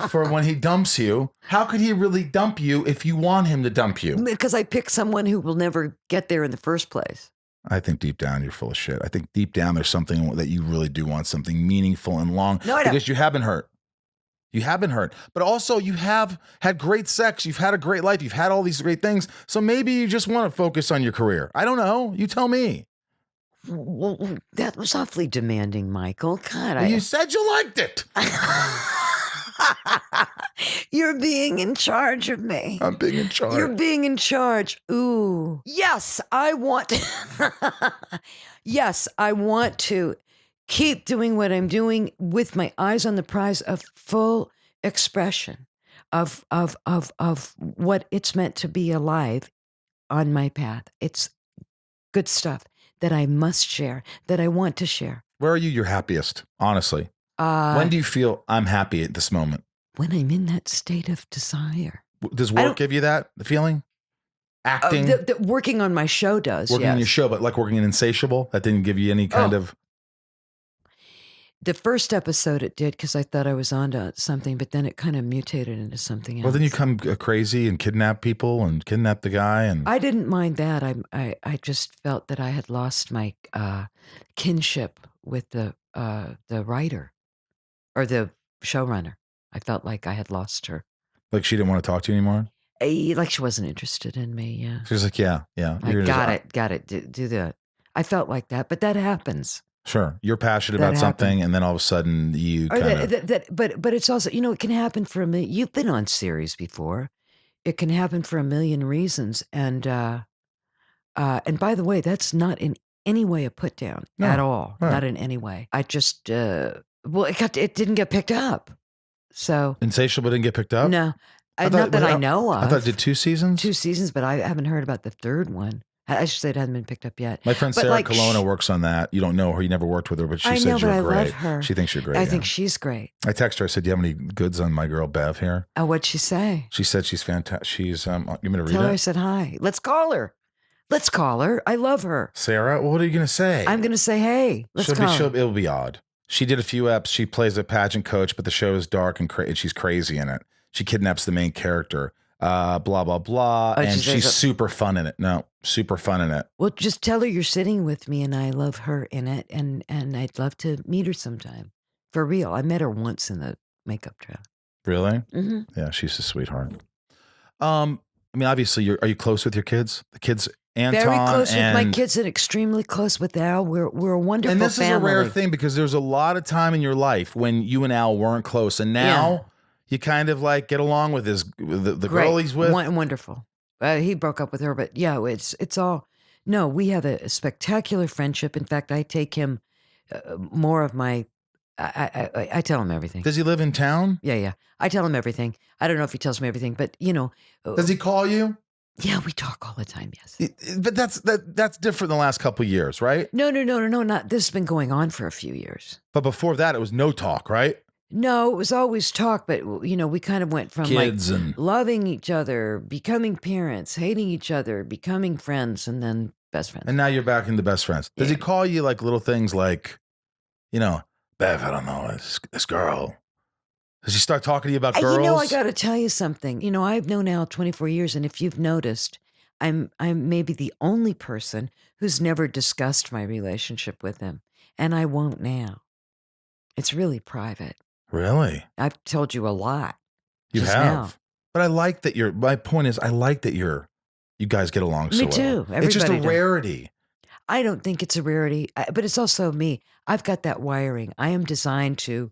for when he dumps you. How could he really dump you if you want him to dump you? Because I picked someone who will never get there in the first place. I think deep down you're full of shit. I think deep down there's something that you really do want, something meaningful and long. No, I don't. Because you have been hurt. You have been hurt. But also you have had great sex. You've had a great life. You've had all these great things. So maybe you just want to focus on your career. I don't know. You tell me. Well, that was awfully demanding, Michael. God, you said you liked it. You're being in charge of me. I'm being in charge. You're being in charge. Ooh. Yes, I want Yes, I want to keep doing what I'm doing with my eyes on the prize of full expression of what it's meant to be alive on my path. It's good stuff that I must share, that I want to share. Where are you your happiest, honestly? When do you feel I'm happy at this moment? When I'm in that state of desire. Does work give you that, the feeling? Acting? Working on my show does, Working on your show, but like working in Insatiable? That didn't give you any kind of... The first episode it did, because I thought I was onto something, but then it kind of mutated into something else. Well, then you come crazy and kidnap people and kidnap the guy. And I didn't mind that. I just felt that I had lost my kinship with the writer or the showrunner. I felt like I had lost her. Like she didn't want to talk to you anymore? Like she wasn't interested in me, yeah. She was like, yeah. Got it, do that. I felt like that, but that happens. Sure. You're passionate about something, and then all of a sudden you but it's also, it can happen for you've been on series before. It can happen for a million reasons. And by the way, that's not in any way a put down at all. Right. Not in any way. I just, it didn't get picked up. So. Insatiable didn't get picked up? No. Not that I know of. I thought it did 2 seasons? 2 seasons, but I haven't heard about the third one. I should say it hasn't been picked up yet. My friend Sarah Colonna works on that. You don't know her. You never worked with her, but she said you're great. I love her. She thinks you're great. I think she's great. I texted her. I said, do you have any goods on my girl Bev here? Oh, what'd she say? She said she's fantastic. She's, you want me to read Tell it? her I said hi. Let's call her. I love her. Sarah, what are you going to say? I'm going to say, hey, let's call her. It'll be odd. She did a few eps. She plays a pageant coach, but the show is dark and she's crazy in it. She kidnaps the main character. Blah, blah, blah. And she's super fun in it. No, super fun in it. Well, just tell her you're sitting with me and I love her in it. And I'd love to meet her sometime. For real. I met her once in the makeup trap. Really? Mm-hmm. Yeah, she's a sweetheart. I mean, obviously, are you close with your kids? The kids, Anton, very close with my kids and extremely close with Al. We're a wonderful family. And this is a rare thing because there's a lot of time in your life when you and Al weren't close. And now... You kind of like get along with the girl he's with. Wonderful. He broke up with her, but yeah, it's all. No, we have a spectacular friendship. In fact, I take him more of my. I tell him everything. Does he live in town? Yeah. I tell him everything. I don't know if he tells me everything, but Does he call you? Yeah, we talk all the time. Yes, but that's different the last couple of years, right? No. Not this has been going on for a few years. But before that, it was no talk, right? No, it was always talk, but we kind of went from kids and loving each other, becoming parents, hating each other, becoming friends, and then best friends. And now you're back into best friends. Does he call you like little things like, Bev, I don't know, this girl. Does he start talking to you about girls? I got to tell you something. I've known Al 24 years, and if you've noticed, I'm maybe the only person who's never discussed my relationship with him, and I won't now. It's really private. Really? I've told you a lot. You have. Now. But I like that my point is, I like that you're You guys get along so Me well. too. It's just a Everybody does. rarity. I don't think it's a rarity, but it's also me. I've got that wiring. I am designed to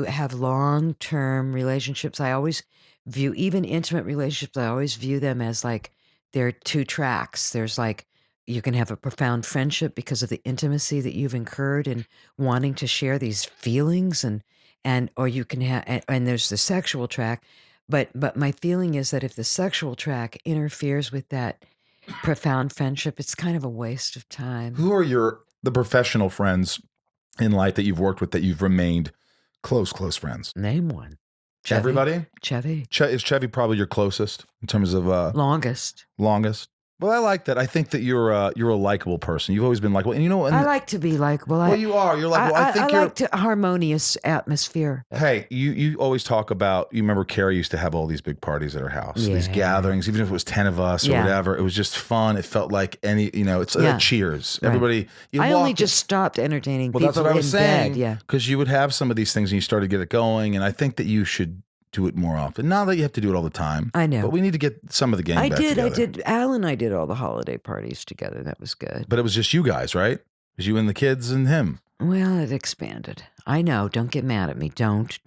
have long-term relationships. I always view even intimate relationships, I always view them as like they're two tracks. There's like you can have a profound friendship because of the intimacy that you've incurred in wanting to share these feelings and or you can have and there's the sexual track. But my feeling is that if the sexual track interferes with that profound friendship, it's kind of a waste of time. Who are the professional friends in life that you've worked with that you've remained close friends? Name one. Chevy. Everybody? Chevy. Is Chevy probably your closest in terms of Longest? Well, I like that. I think that you're a likable person. You've always been likable, and I like to be likable. Well, you are. You're likable. I think I like a harmonious atmosphere. Hey, you always talk about. You remember Carrie used to have all these big parties at her house, these gatherings, even if it was 10 of us or whatever. It was just fun. It felt like it's like Cheers. Right. Everybody. I only just stopped entertaining people. Well, that's what I was saying. Bed, because you would have some of these things, and you started to get it going, and I think that you should do it more often. Not that you have to do it all the time. I know. But we need to get some of the gang back together. I did. Al and I did all the holiday parties together. That was good. But it was just you guys, right? It was you and the kids and him. Well, it expanded. I know. Don't get mad at me. Don't.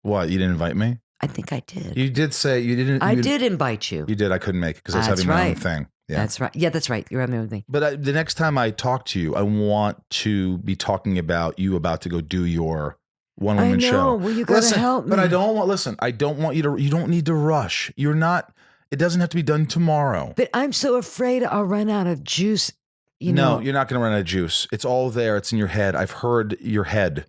What? You didn't invite me? I think I did. You did say you didn't. I did invite you. You did. I couldn't make it because I was having my own thing. Yeah. That's right. Yeah, that's right. You're having your own thing. But the next time I talk to you, I want to be talking about you about to go do your one-woman show. Well, you gotta help me. But I don't want you to, you don't need to rush. You're not, it doesn't have to be done tomorrow. But I'm so afraid I'll run out of juice. No, you're not going to run out of juice. It's all there. It's in your head. I've heard your head.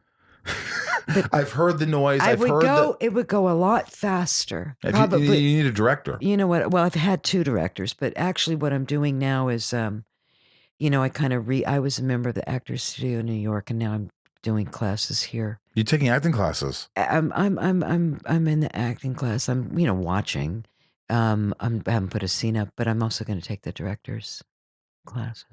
I've heard the noise. It would go a lot faster. Probably. You need a director. You know what? Well, I've had two directors, but actually what I'm doing now is, I was a member of the Actors Studio in New York, and now I'm doing classes here. You're taking acting classes. I'm in the acting class. I'm watching. I haven't put a scene up, but I'm also going to take the director's classes.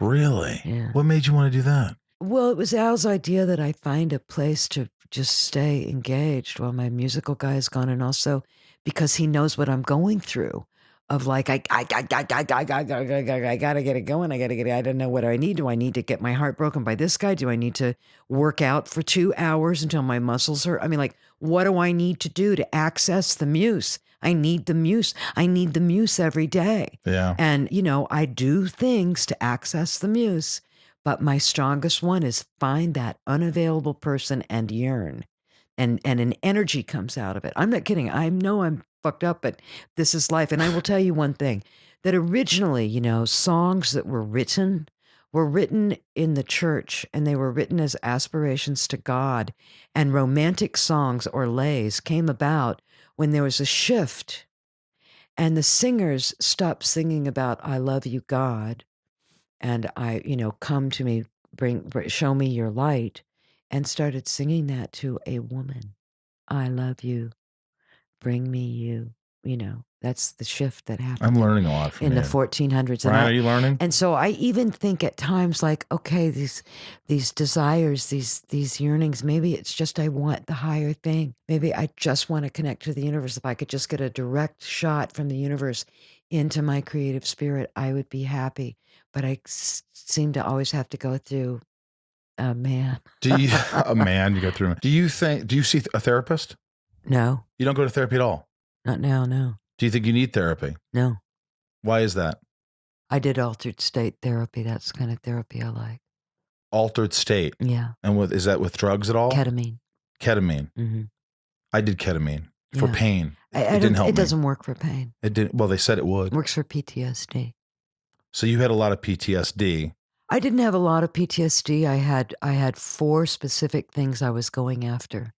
Really? Yeah. What made you want to do that? Well, it was Al's idea that I find a place to just stay engaged while my musical guy is gone, and also because he knows what I'm going through. Of like, I gotta get it going. I don't know what I need. Do I need to get my heart broken by this guy? Do I need to work out for 2 hours until my muscles hurt? I mean, like, what do I need to do to access the muse? I need the muse. I need the muse every day. Yeah. And, I do things to access the muse, but my strongest one is find that unavailable person and yearn. And an energy comes out of it. I'm not kidding. I know I'm fucked up, but this is life. And I will tell you one thing, that originally, songs that were written in the church, and they were written as aspirations to God. And romantic songs or lays came about when there was a shift and the singers stopped singing about, I love you, God. And come to me, show me your light, and started singing that to a woman. I love you. Bring me you. That's the shift that happened. I'm learning a lot from in the 1400s. Ryan, are you learning? And so I even think at times like, okay, these desires, these yearnings, maybe it's just I want the higher thing. Maybe I just want to connect to the universe. If I could just get a direct shot from the universe into my creative spirit, I would be happy. But I seem to always have to go through a man. You go through. Do you see a therapist? No. You don't go to therapy at all? Not now, no. Do you think you need therapy? No. Why is that? I did altered state therapy. That's the kind of therapy I like. Altered state? Yeah. And is that with drugs at all? Ketamine. Mm-hmm. I did ketamine for pain. It didn't help me. It doesn't work for pain. It didn't. Well, they said it would. It works for PTSD. So you had a lot of PTSD. I didn't have a lot of PTSD. I had 4 specific things I was going after.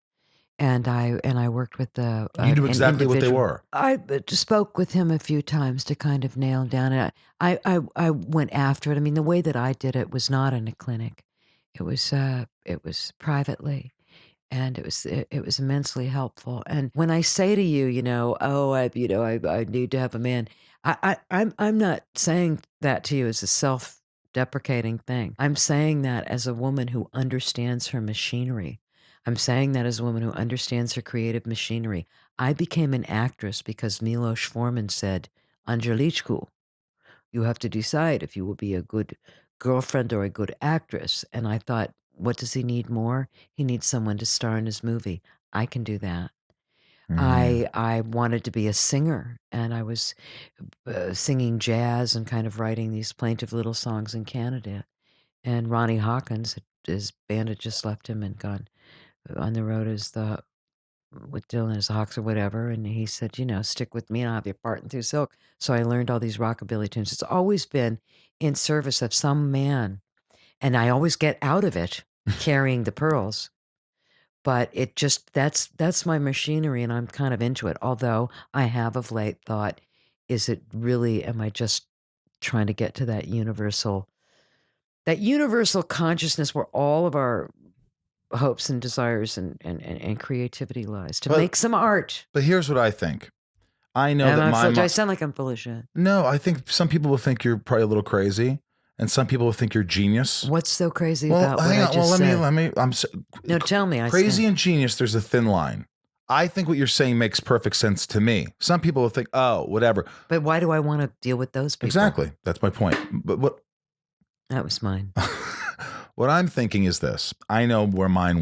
And I worked with the you knew exactly what they were. I spoke with him a few times to kind of nail down. And I went after it. I mean, the way that I did it was not in a clinic. It was privately, and it was immensely helpful. And when I say to you, I need to have a man. I'm not saying that to you as a self-deprecating thing. I'm saying that as a woman who understands her machinery. I'm saying that as a woman who understands her creative machinery. I became an actress because Milos Forman said, Angelichku. You have to decide if you will be a good girlfriend or a good actress. And I thought, what does he need more? He needs someone to star in his movie. I can do that. I wanted to be a singer, and I was singing jazz and kind of writing these plaintive little songs in Canada. And Ronnie Hawkins, his band had just left him and gone on the road with Dylan as Hawks or whatever. And he said, stick with me and I'll have you parting through silk. So I learned all these rockabilly tunes. It's always been in service of some man. And I always get out of it carrying the pearls. But it just, that's my machinery and I'm kind of into it. Although I have of late thought, is it really, am I just trying to get to that universal consciousness where all of our hopes and desires and creativity lies to make some art. But here's what I think. I know that I sound like I'm full of shit. No, I think some people will think you're probably a little crazy, and some people will think you're genius. What's so crazy about what I just said? Let me. No, tell me. Crazy and genius. There's a thin line. I think what you're saying makes perfect sense to me. Some people will think, oh, whatever. But why do I want to deal with those people? Exactly. That's my point. But what? That was mine. What I'm thinking is this. I know where my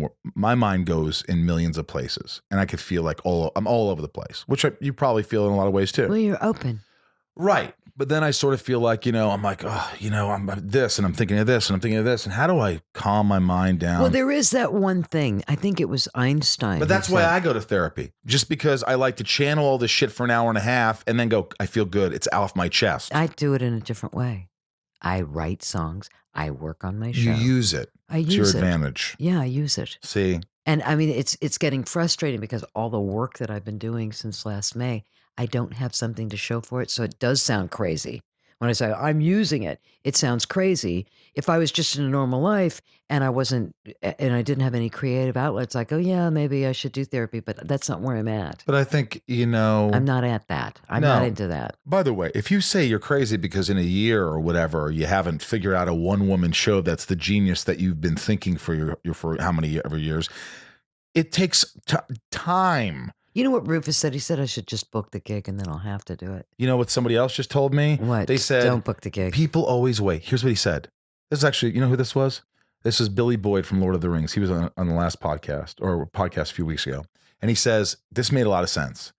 mind goes in millions of places, and I could feel like I'm all over the place, which you probably feel in a lot of ways too. Well, you're open. Right. But then I sort of feel like, I'm like, I'm this, and I'm thinking of this, and I'm thinking of this, and how do I calm my mind down? Well, there is that one thing. I think it was Einstein. But that's why I go to therapy, just because I like to channel all this shit for an hour and a half and then go, I feel good. It's off my chest. I do it in a different way. I write songs. I work on my show. You use it. I use to your it. advantage. Yeah, I use it. See? And I mean, it's getting frustrating because all the work that I've been doing since last May, I don't have something to show for it. So it does sound crazy. When I say I'm using it, it sounds crazy. If I was just in a normal life and I didn't have any creative outlets, like, oh yeah, maybe I should do therapy, but that's not where I'm at. But I think, I'm not at that. I'm not into that. By the way, if you say you're crazy because in a year or whatever, you haven't figured out a one-woman show that's the genius that you've been thinking for for how many ever years, it takes time. You know what Rufus said? He said I should just book the gig and then I'll have to do it. You know what somebody else just told me? What? They said, don't book the gig. People always wait. Here's what he said. This is actually, you know who this was? This is Billy Boyd from Lord of the Rings. He was on the last podcast a few weeks ago. And he says, this made a lot of sense.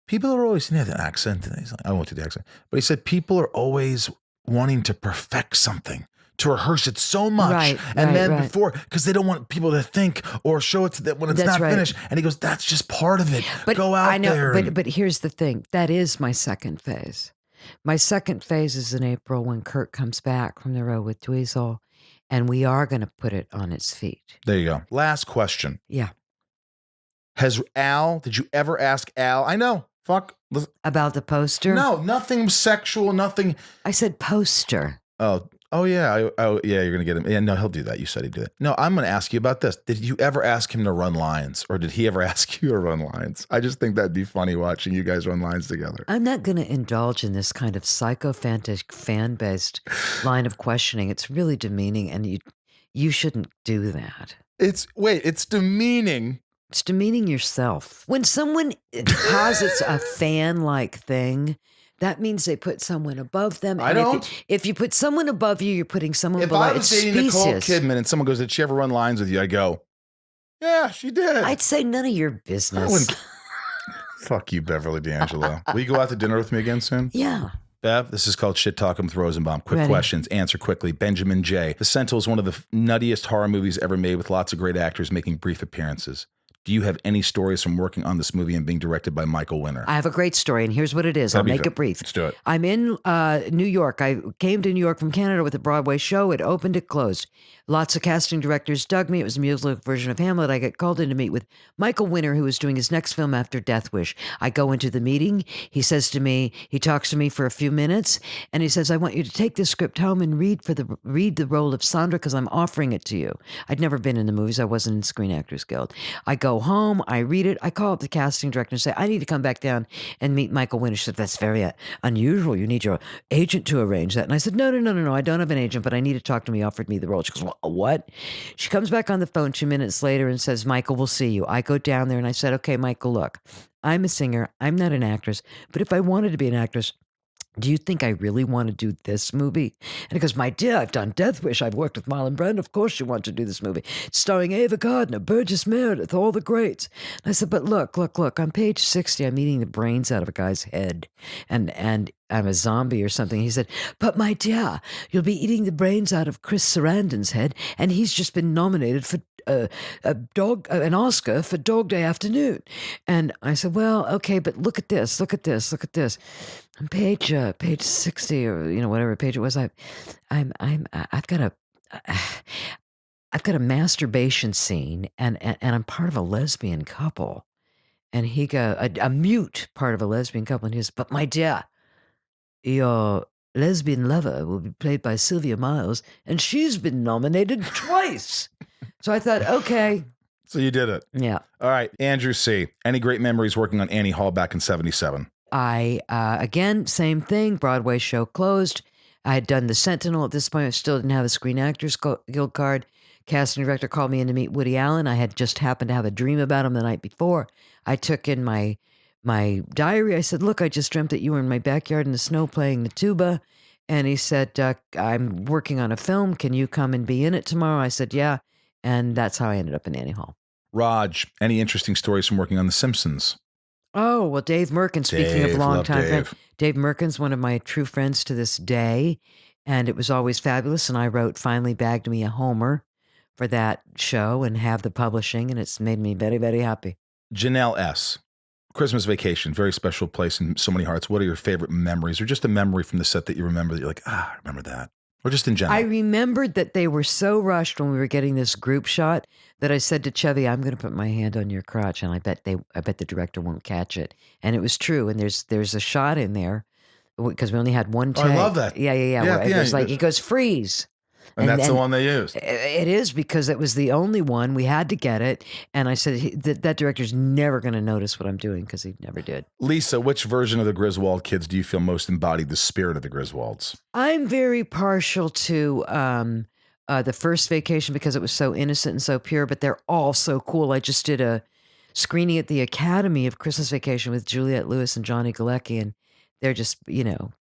People are always, the accent. And he's like, I won't do the accent. But he said, people are always wanting to perfect something, to rehearse it so much. Before, because they don't want people to think or show it to them when it's not finished. And he goes, that's just part of it. But go out there. But here's the thing. That is my second phase. My second phase is in April when Kurt comes back from the road with Dweezil, and we are going to put it on its feet. There you go. Last question. Yeah. Did you ever ask Al? I know. Fuck. About the poster? No, nothing sexual, nothing. I said poster. Oh yeah. You're going to get him. Yeah, no, he'll do that. You said he'd do that. No, I'm going to ask you about this. Did you ever ask him to run lines, or did he ever ask you to run lines? I just think that'd be funny watching you guys run lines together. I'm not going to indulge in this kind of sycophantic fan-based line of questioning. It's really demeaning, and you shouldn't do that. It's demeaning. It's demeaning yourself. When someone posits a fan-like thing, that means they put someone above them. I don't. If you put someone above you, you're putting someone below. If I was dating Nicole Kidman and someone goes, did she ever run lines with you? I go, yeah, she did. I'd say none of your business. Fuck you, Beverly D'Angelo. Will you go out to dinner with me again soon? Yeah. Bev, this is called Shit Talking with Rosenbaum. Quick questions, answer quickly. Benjamin J. The Sentinel is one of the nuttiest horror movies ever made with lots of great actors making brief appearances. Do you have any stories from working on this movie and being directed by Michael Winner? I have a great story, and here's what it is. I'll make it brief. Let's do it. I'm in New York. I came to New York from Canada with a Broadway show. It opened, it closed. Lots of casting directors dug me. It was a musical version of Hamlet. I get called in to meet with Michael Winner, who is doing his next film after Death Wish. I go into the meeting. He says to me, he talks to me for a few minutes, and he says, I want you to take this script home and read the role of Sandra, because I'm offering it to you. I'd never been in the movies. I wasn't in Screen Actors Guild. I go home. I read it. I call up the casting director and say, I need to come back down and meet Michael Winner. She said, that's very unusual. You need your agent to arrange that. And I said, no. I don't have an agent, but I need to talk to him. He offered me the role. She goes, what? She comes back on the phone 2 minutes later and says, Michael, we'll see you. I go down there and I said, okay, Michael, look, I'm a singer. I'm not an actress. But if I wanted to be an actress, do you think I really want to do this movie? And he goes, my dear, I've done Death Wish. I've worked with Marlon Brando. Of course you want to do this movie. It's starring Ava Gardner, Burgess Meredith, all the greats. And I said, but look, on page 60, I'm eating the brains out of a guy's head. And I'm a zombie or something. He said, but my dear, you'll be eating the brains out of Chris Sarandon's head. And he's just been nominated for an Oscar for Dog Day Afternoon. And I said, well, okay, but look at this. On page 60 or whatever page it was, I've got a masturbation scene and I'm part of a lesbian couple. And he go a mute part of a lesbian couple, and he goes, but my dear, your lesbian lover will be played by Sylvia Miles, and she's been nominated twice. So I thought, okay. So you did it. Yeah. All right, Andrew C. Any great memories working on Annie Hall back in '77? Again, same thing. Broadway show closed. I had done The Sentinel at this point. I still didn't have a Screen Actors Guild card. Casting director called me in to meet Woody Allen. I had just happened to have a dream about him the night before. I took in my diary. I said, look, I just dreamt that you were in my backyard in the snow playing the tuba. And he said, I'm working on a film. Can you come and be in it tomorrow? I said, yeah. And that's how I ended up in Annie Hall. Raj, any interesting stories from working on The Simpsons? Oh, well, Dave Merkin, speaking of longtime Dave. friend, Dave Merkin's one of my true friends to this day, and it was always fabulous. And I finally bagged me a Homer for that show and have the publishing, and it's made me very, very happy. Janelle S. Christmas Vacation, very special place in so many hearts. What are your favorite memories, or just a memory from the set that you remember that you're like, I remember that? Or just in general? I remembered that they were so rushed when we were getting this group shot that I said to Chevy, I'm going to put my hand on your crotch, and I bet the director won't catch it. And it was true. And there's a shot in there because we only had one take. I love that. Yeah. Where it was like, he goes, freeze. And that's the one they used. It is, because it was the only one. We had to get it. And I said, that director's never going to notice what I'm doing, because he never did. Lisa, which version of the Griswold kids do you feel most embodied the spirit of the Griswolds? I'm very partial to the first Vacation because it was so innocent and so pure, but they're all so cool. I just did a screening at the Academy of Christmas Vacation with Juliette Lewis and Johnny Galecki, and they're just,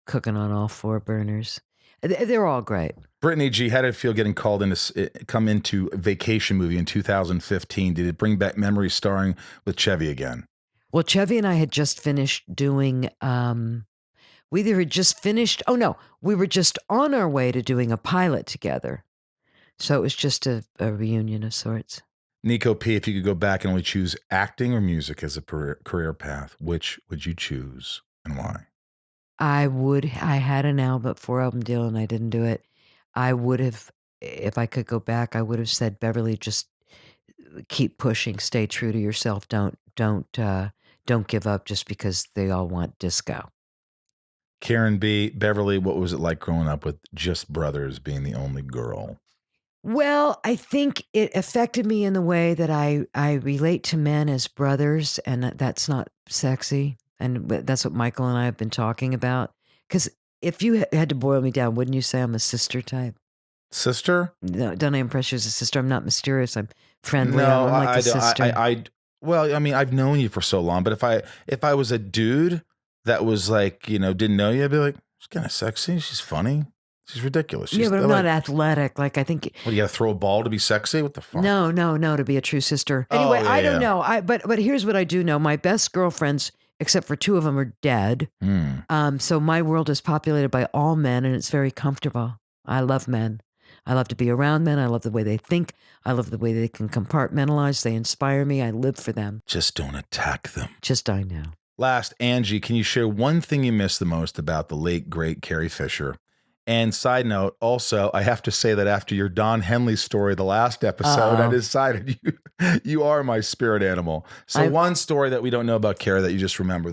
cooking on all four burners. They're all great. Brittany G, how did it feel getting called in to come into Vacation movie in 2015? Did it bring back memories starring with Chevy again? Well, Chevy and I had just finished doing, we either had just finished, we were just on our way to doing a pilot together. So it was just a reunion of sorts. Nico P, if you could go back and only choose acting or music as a career path, which would you choose and why? I had an album, 4-album deal, and I didn't do it. I would have, if I could go back, I would have said, Beverly, just keep pushing, stay true to yourself. Don't give up just because they all want disco. Karen B, Beverly, what was it like growing up with just brothers being the only girl? Well, I think it affected me in the way that I relate to men as brothers, and that's not sexy. And that's what Michael and I have been talking about. Because if you had to boil me down, wouldn't you say I'm a sister type? Sister? No, don't I impress you as a sister? I'm not mysterious. I'm friendly. No, I'm like a sister. Well, I mean, I've known you for so long, but if I was a dude that was like, didn't know you, I'd be like, she's kind of sexy. She's funny. She's ridiculous. Yeah, but I'm not athletic. Like, I think. What, you got to throw a ball to be sexy? What the fuck? No, to be a true sister. Anyway, I don't know. But here's what I do know. My best girlfriends, except for two of them, are dead. So my world is populated by all men, and it's very comfortable. I love men. I love to be around men. I love the way they think. I love the way they can compartmentalize. They inspire me. I live for them. Just don't attack them. I know. Last, Angie, can you share one thing you miss the most about the late, great Carrie Fisher? And side note, also, I have to say that after your Don Henley story, the last episode, I decided you are my spirit animal. So one story that we don't know about Carrie that you just remember,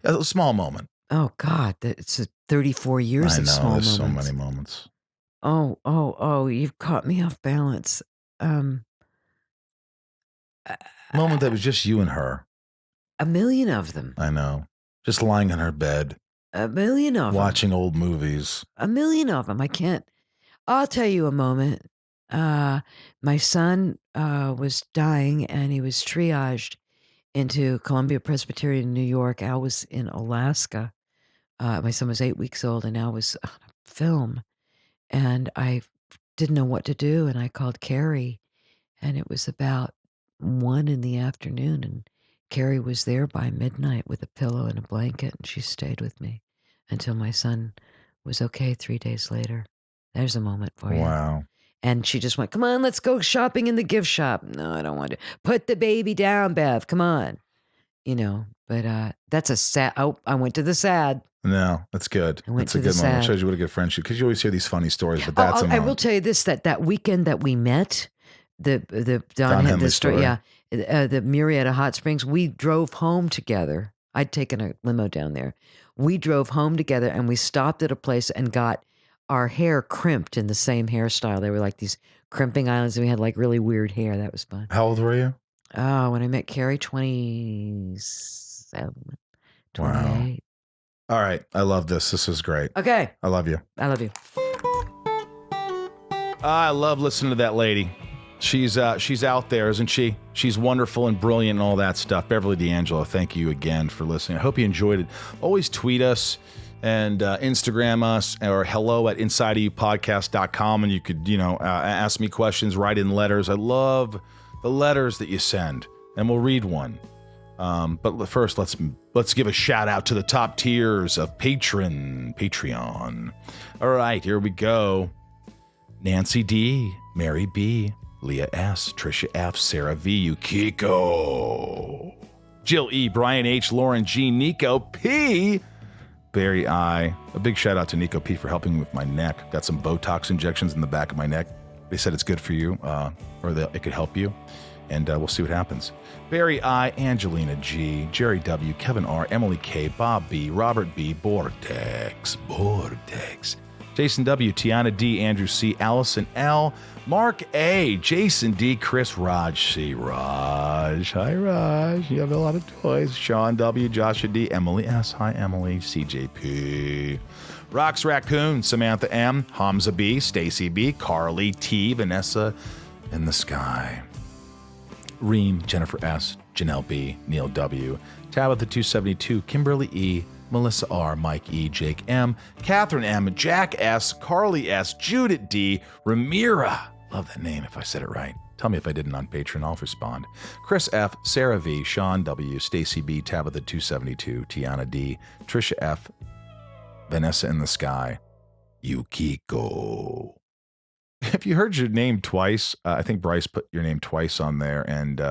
a small moment. Oh, God, it's 34 years of small moments. So many moments. Oh, you've caught me off balance. Moment that was just you and her. A million of them. I know. Just lying in her bed. A million of them. Watching old movies. A million of them. I can't. I'll tell you a moment. My son was dying, and he was triaged into Columbia Presbyterian in New York. Al was in Alaska My son was 8 weeks old and now was on a film, and I didn't know what to do, and I called Carrie, and it was about 1 in the afternoon, and Carrie was there by midnight with a pillow and a blanket, and she stayed with me until my son was okay 3 days later. There's a moment for you. Wow. And she just went, "Come on, let's go shopping in the gift shop." "No, I don't want to." "Put the baby down, Bev, come on." But that's a sad. Oh, I went to the sad. No, that's good. I went That's a to the good moment. It sad. shows you what a good friendship, because you always hear these funny stories, but that's a I will moment. tell you this: that weekend that we met, the Don Henley the story, story. yeah, the Murrieta Hot Springs. We drove home together. I'd taken a limo down there. We drove home together, and we stopped at a place and got our hair crimped in the same hairstyle. They were like these crimping islands, and we had like really weird hair. That was fun. How old were you? Oh, when I met Carrie, 27, 28. Wow. All right. I love this. This is great. Okay. I love you. I love you. I love listening to that lady. She's out there, isn't she? She's wonderful and brilliant and all that stuff. Beverly D'Angelo, thank you again for listening. I hope you enjoyed it. Always tweet us and Instagram us, or hello@insideofyoupodcast.com, and you could, ask me questions, write in letters. I love the letters that you send, and we'll read one. But first, let's give a shout out to the top tiers of Patreon. All right, here we go. Nancy D, Mary B, Leah S, Trisha F, Sarah V, Yukiko, Jill E, Brian H, Lauren G, Nico P, Barry I. A big shout out to Nico P for helping with my neck. Got some Botox injections in the back of my neck. They said it's good for you, or that it could help you. And we'll see what happens. Barry I, Angelina G, Jerry W, Kevin R, Emily K, Bob B, Robert B, Vortex, Jason W, Tiana D, Andrew C, Allison L, Mark A, Jason D, Chris Raj C, Raj. Hi, Raj. You have a lot of toys. Sean W, Joshua D, Emily S. Hi, Emily. CJP. Rox Raccoon, Samantha M, Hamza B, Stacy B, Carly T, Vanessa in the Sky. Reem, Jennifer S, Janelle B, Neil W, Tabitha 272, Kimberly E, Melissa R, Mike E, Jake M, Catherine M, Jack S, Carly S, Judith D, Ramira. Love that name if I said it right. Tell me if I didn't on Patreon, I'll respond. Chris F, Sarah V, Sean W, Stacy B, Tabitha 272, Tiana D, Trisha F, Vanessa in the Sky, Yukiko. If you heard your name twice, I think Bryce put your name twice on there, and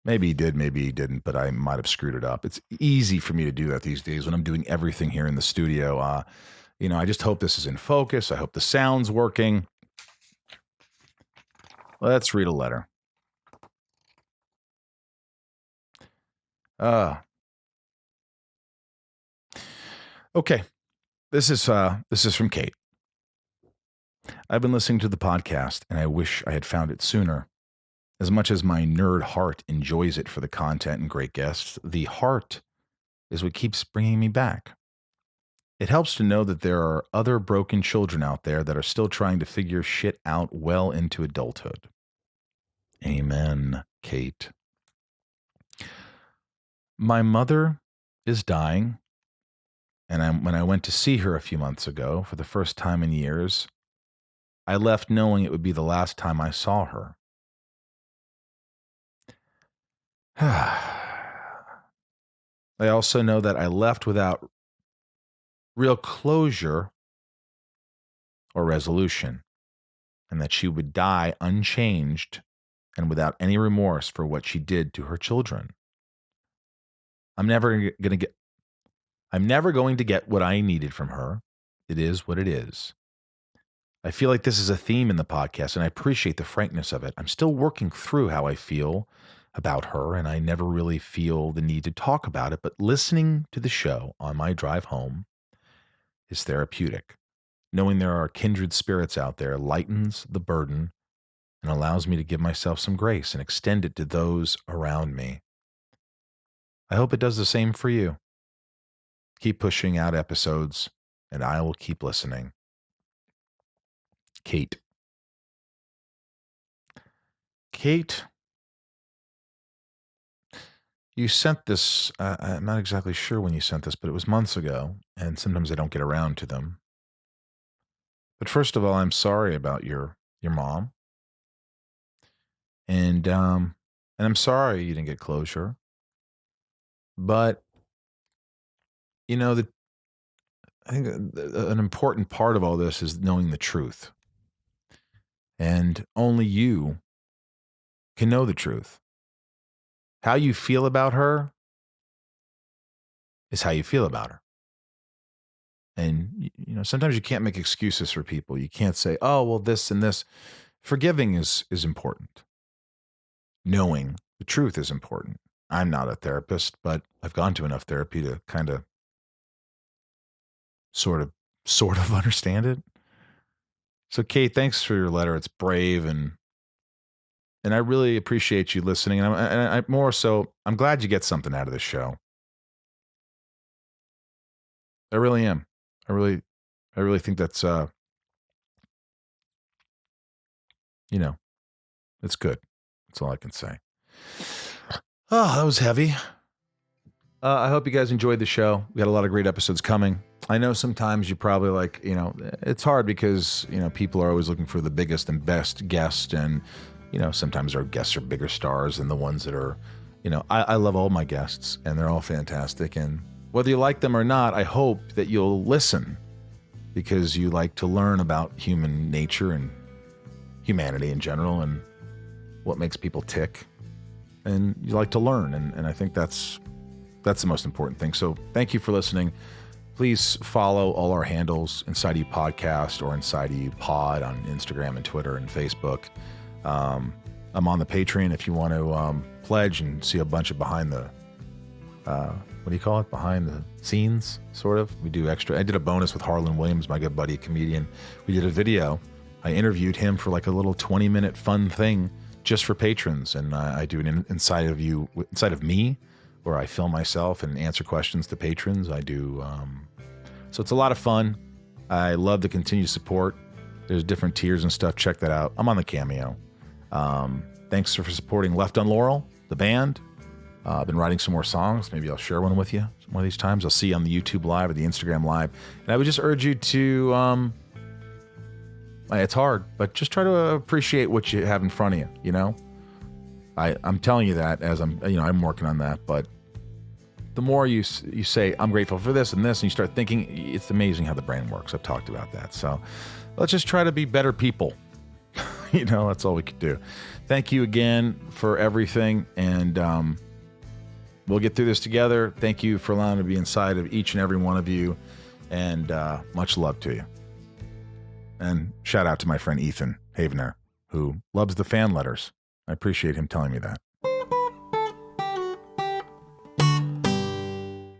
maybe he did, maybe he didn't, but I might have screwed it up. It's easy for me to do that these days when I'm doing everything here in the studio. I just hope this is in focus. I hope the sound's working. Let's read a letter. Okay. This is from Kate. I've been listening to the podcast, and I wish I had found it sooner. As much as my nerd heart enjoys it for the content and great guests, the heart is what keeps bringing me back. It helps to know that there are other broken children out there that are still trying to figure shit out well into adulthood. Amen, Kate. My mother is dying, and when I went to see her a few months ago for the first time in years, I left knowing it would be the last time I saw her. I also know that I left without real closure or resolution, and that she would die unchanged and without any remorse for what she did to her children. I'm never going to get what I needed from her. It is what it is. I feel like this is a theme in the podcast, and I appreciate the frankness of it. I'm still working through how I feel about her, and I never really feel the need to talk about it, but listening to the show on my drive home is therapeutic. Knowing there are kindred spirits out there lightens the burden and allows me to give myself some grace and extend it to those around me. I hope it does the same for you. Keep pushing out episodes, and I will keep listening. Kate. Kate, you sent this. I'm not exactly sure when you sent this, but it was months ago, and sometimes I don't get around to them. But first of all, I'm sorry about your mom, and I'm sorry you didn't get closure. But the I think an important part of all this is knowing the truth, and only you can know the truth. How you feel about her is how you feel about her. And sometimes you can't make excuses for people. You can't say, "Oh, well, this and this." Forgiving is important. Knowing the truth is important. I'm not a therapist, but I've gone to enough therapy to kind of sort of sort of understand it. So, Kate, thanks for your letter. It's brave, and I really appreciate you listening. And more so, I'm glad you get something out of this show. I really am. I really think that's you know, it's good. That's all I can say. Oh, that was heavy. I hope you guys enjoyed the show. We got a lot of great episodes coming. I know sometimes you probably it's hard because, people are always looking for the biggest and best guest. And, sometimes our guests are bigger stars than the ones that are, I love all my guests and they're all fantastic. And whether you like them or not, I hope that you'll listen because you like to learn about human nature and humanity in general and what makes people tick. And you like to learn. And I think that's the most important thing. So thank you for listening. Please follow all our handles, Inside You Podcast or Inside You Pod on Instagram and Twitter and Facebook. I'm on the Patreon if you want to pledge and see a bunch of behind the, what do you call it? Behind the scenes, sort of. We do extra. I did a bonus with Harlan Williams, my good buddy, comedian. We did a video. I interviewed him for like a little 20-minute fun thing just for patrons. And I do an inside of me, where I film myself and answer questions to patrons. I do, so it's a lot of fun. I love the continued support. There's different tiers and stuff. Check that out. I'm on the Cameo. Thanks for supporting Left on Laurel, the band. I've been writing some more songs. Maybe I'll share one with you one of these times. I'll see you on the YouTube Live or the Instagram Live. And I would just urge you to, it's hard, but just try to appreciate what you have in front of you, I'm telling you that as I'm working on that, but the more you say, I'm grateful for this and this, and you start thinking, it's amazing how the brain works. I've talked about that. So let's just try to be better people. That's all we could do. Thank you again for everything. And we'll get through this together. Thank you for allowing me to be inside of each and every one of you. And much love to you. And shout out to my friend Ethan Havener, who loves the fan letters. I appreciate him telling me that.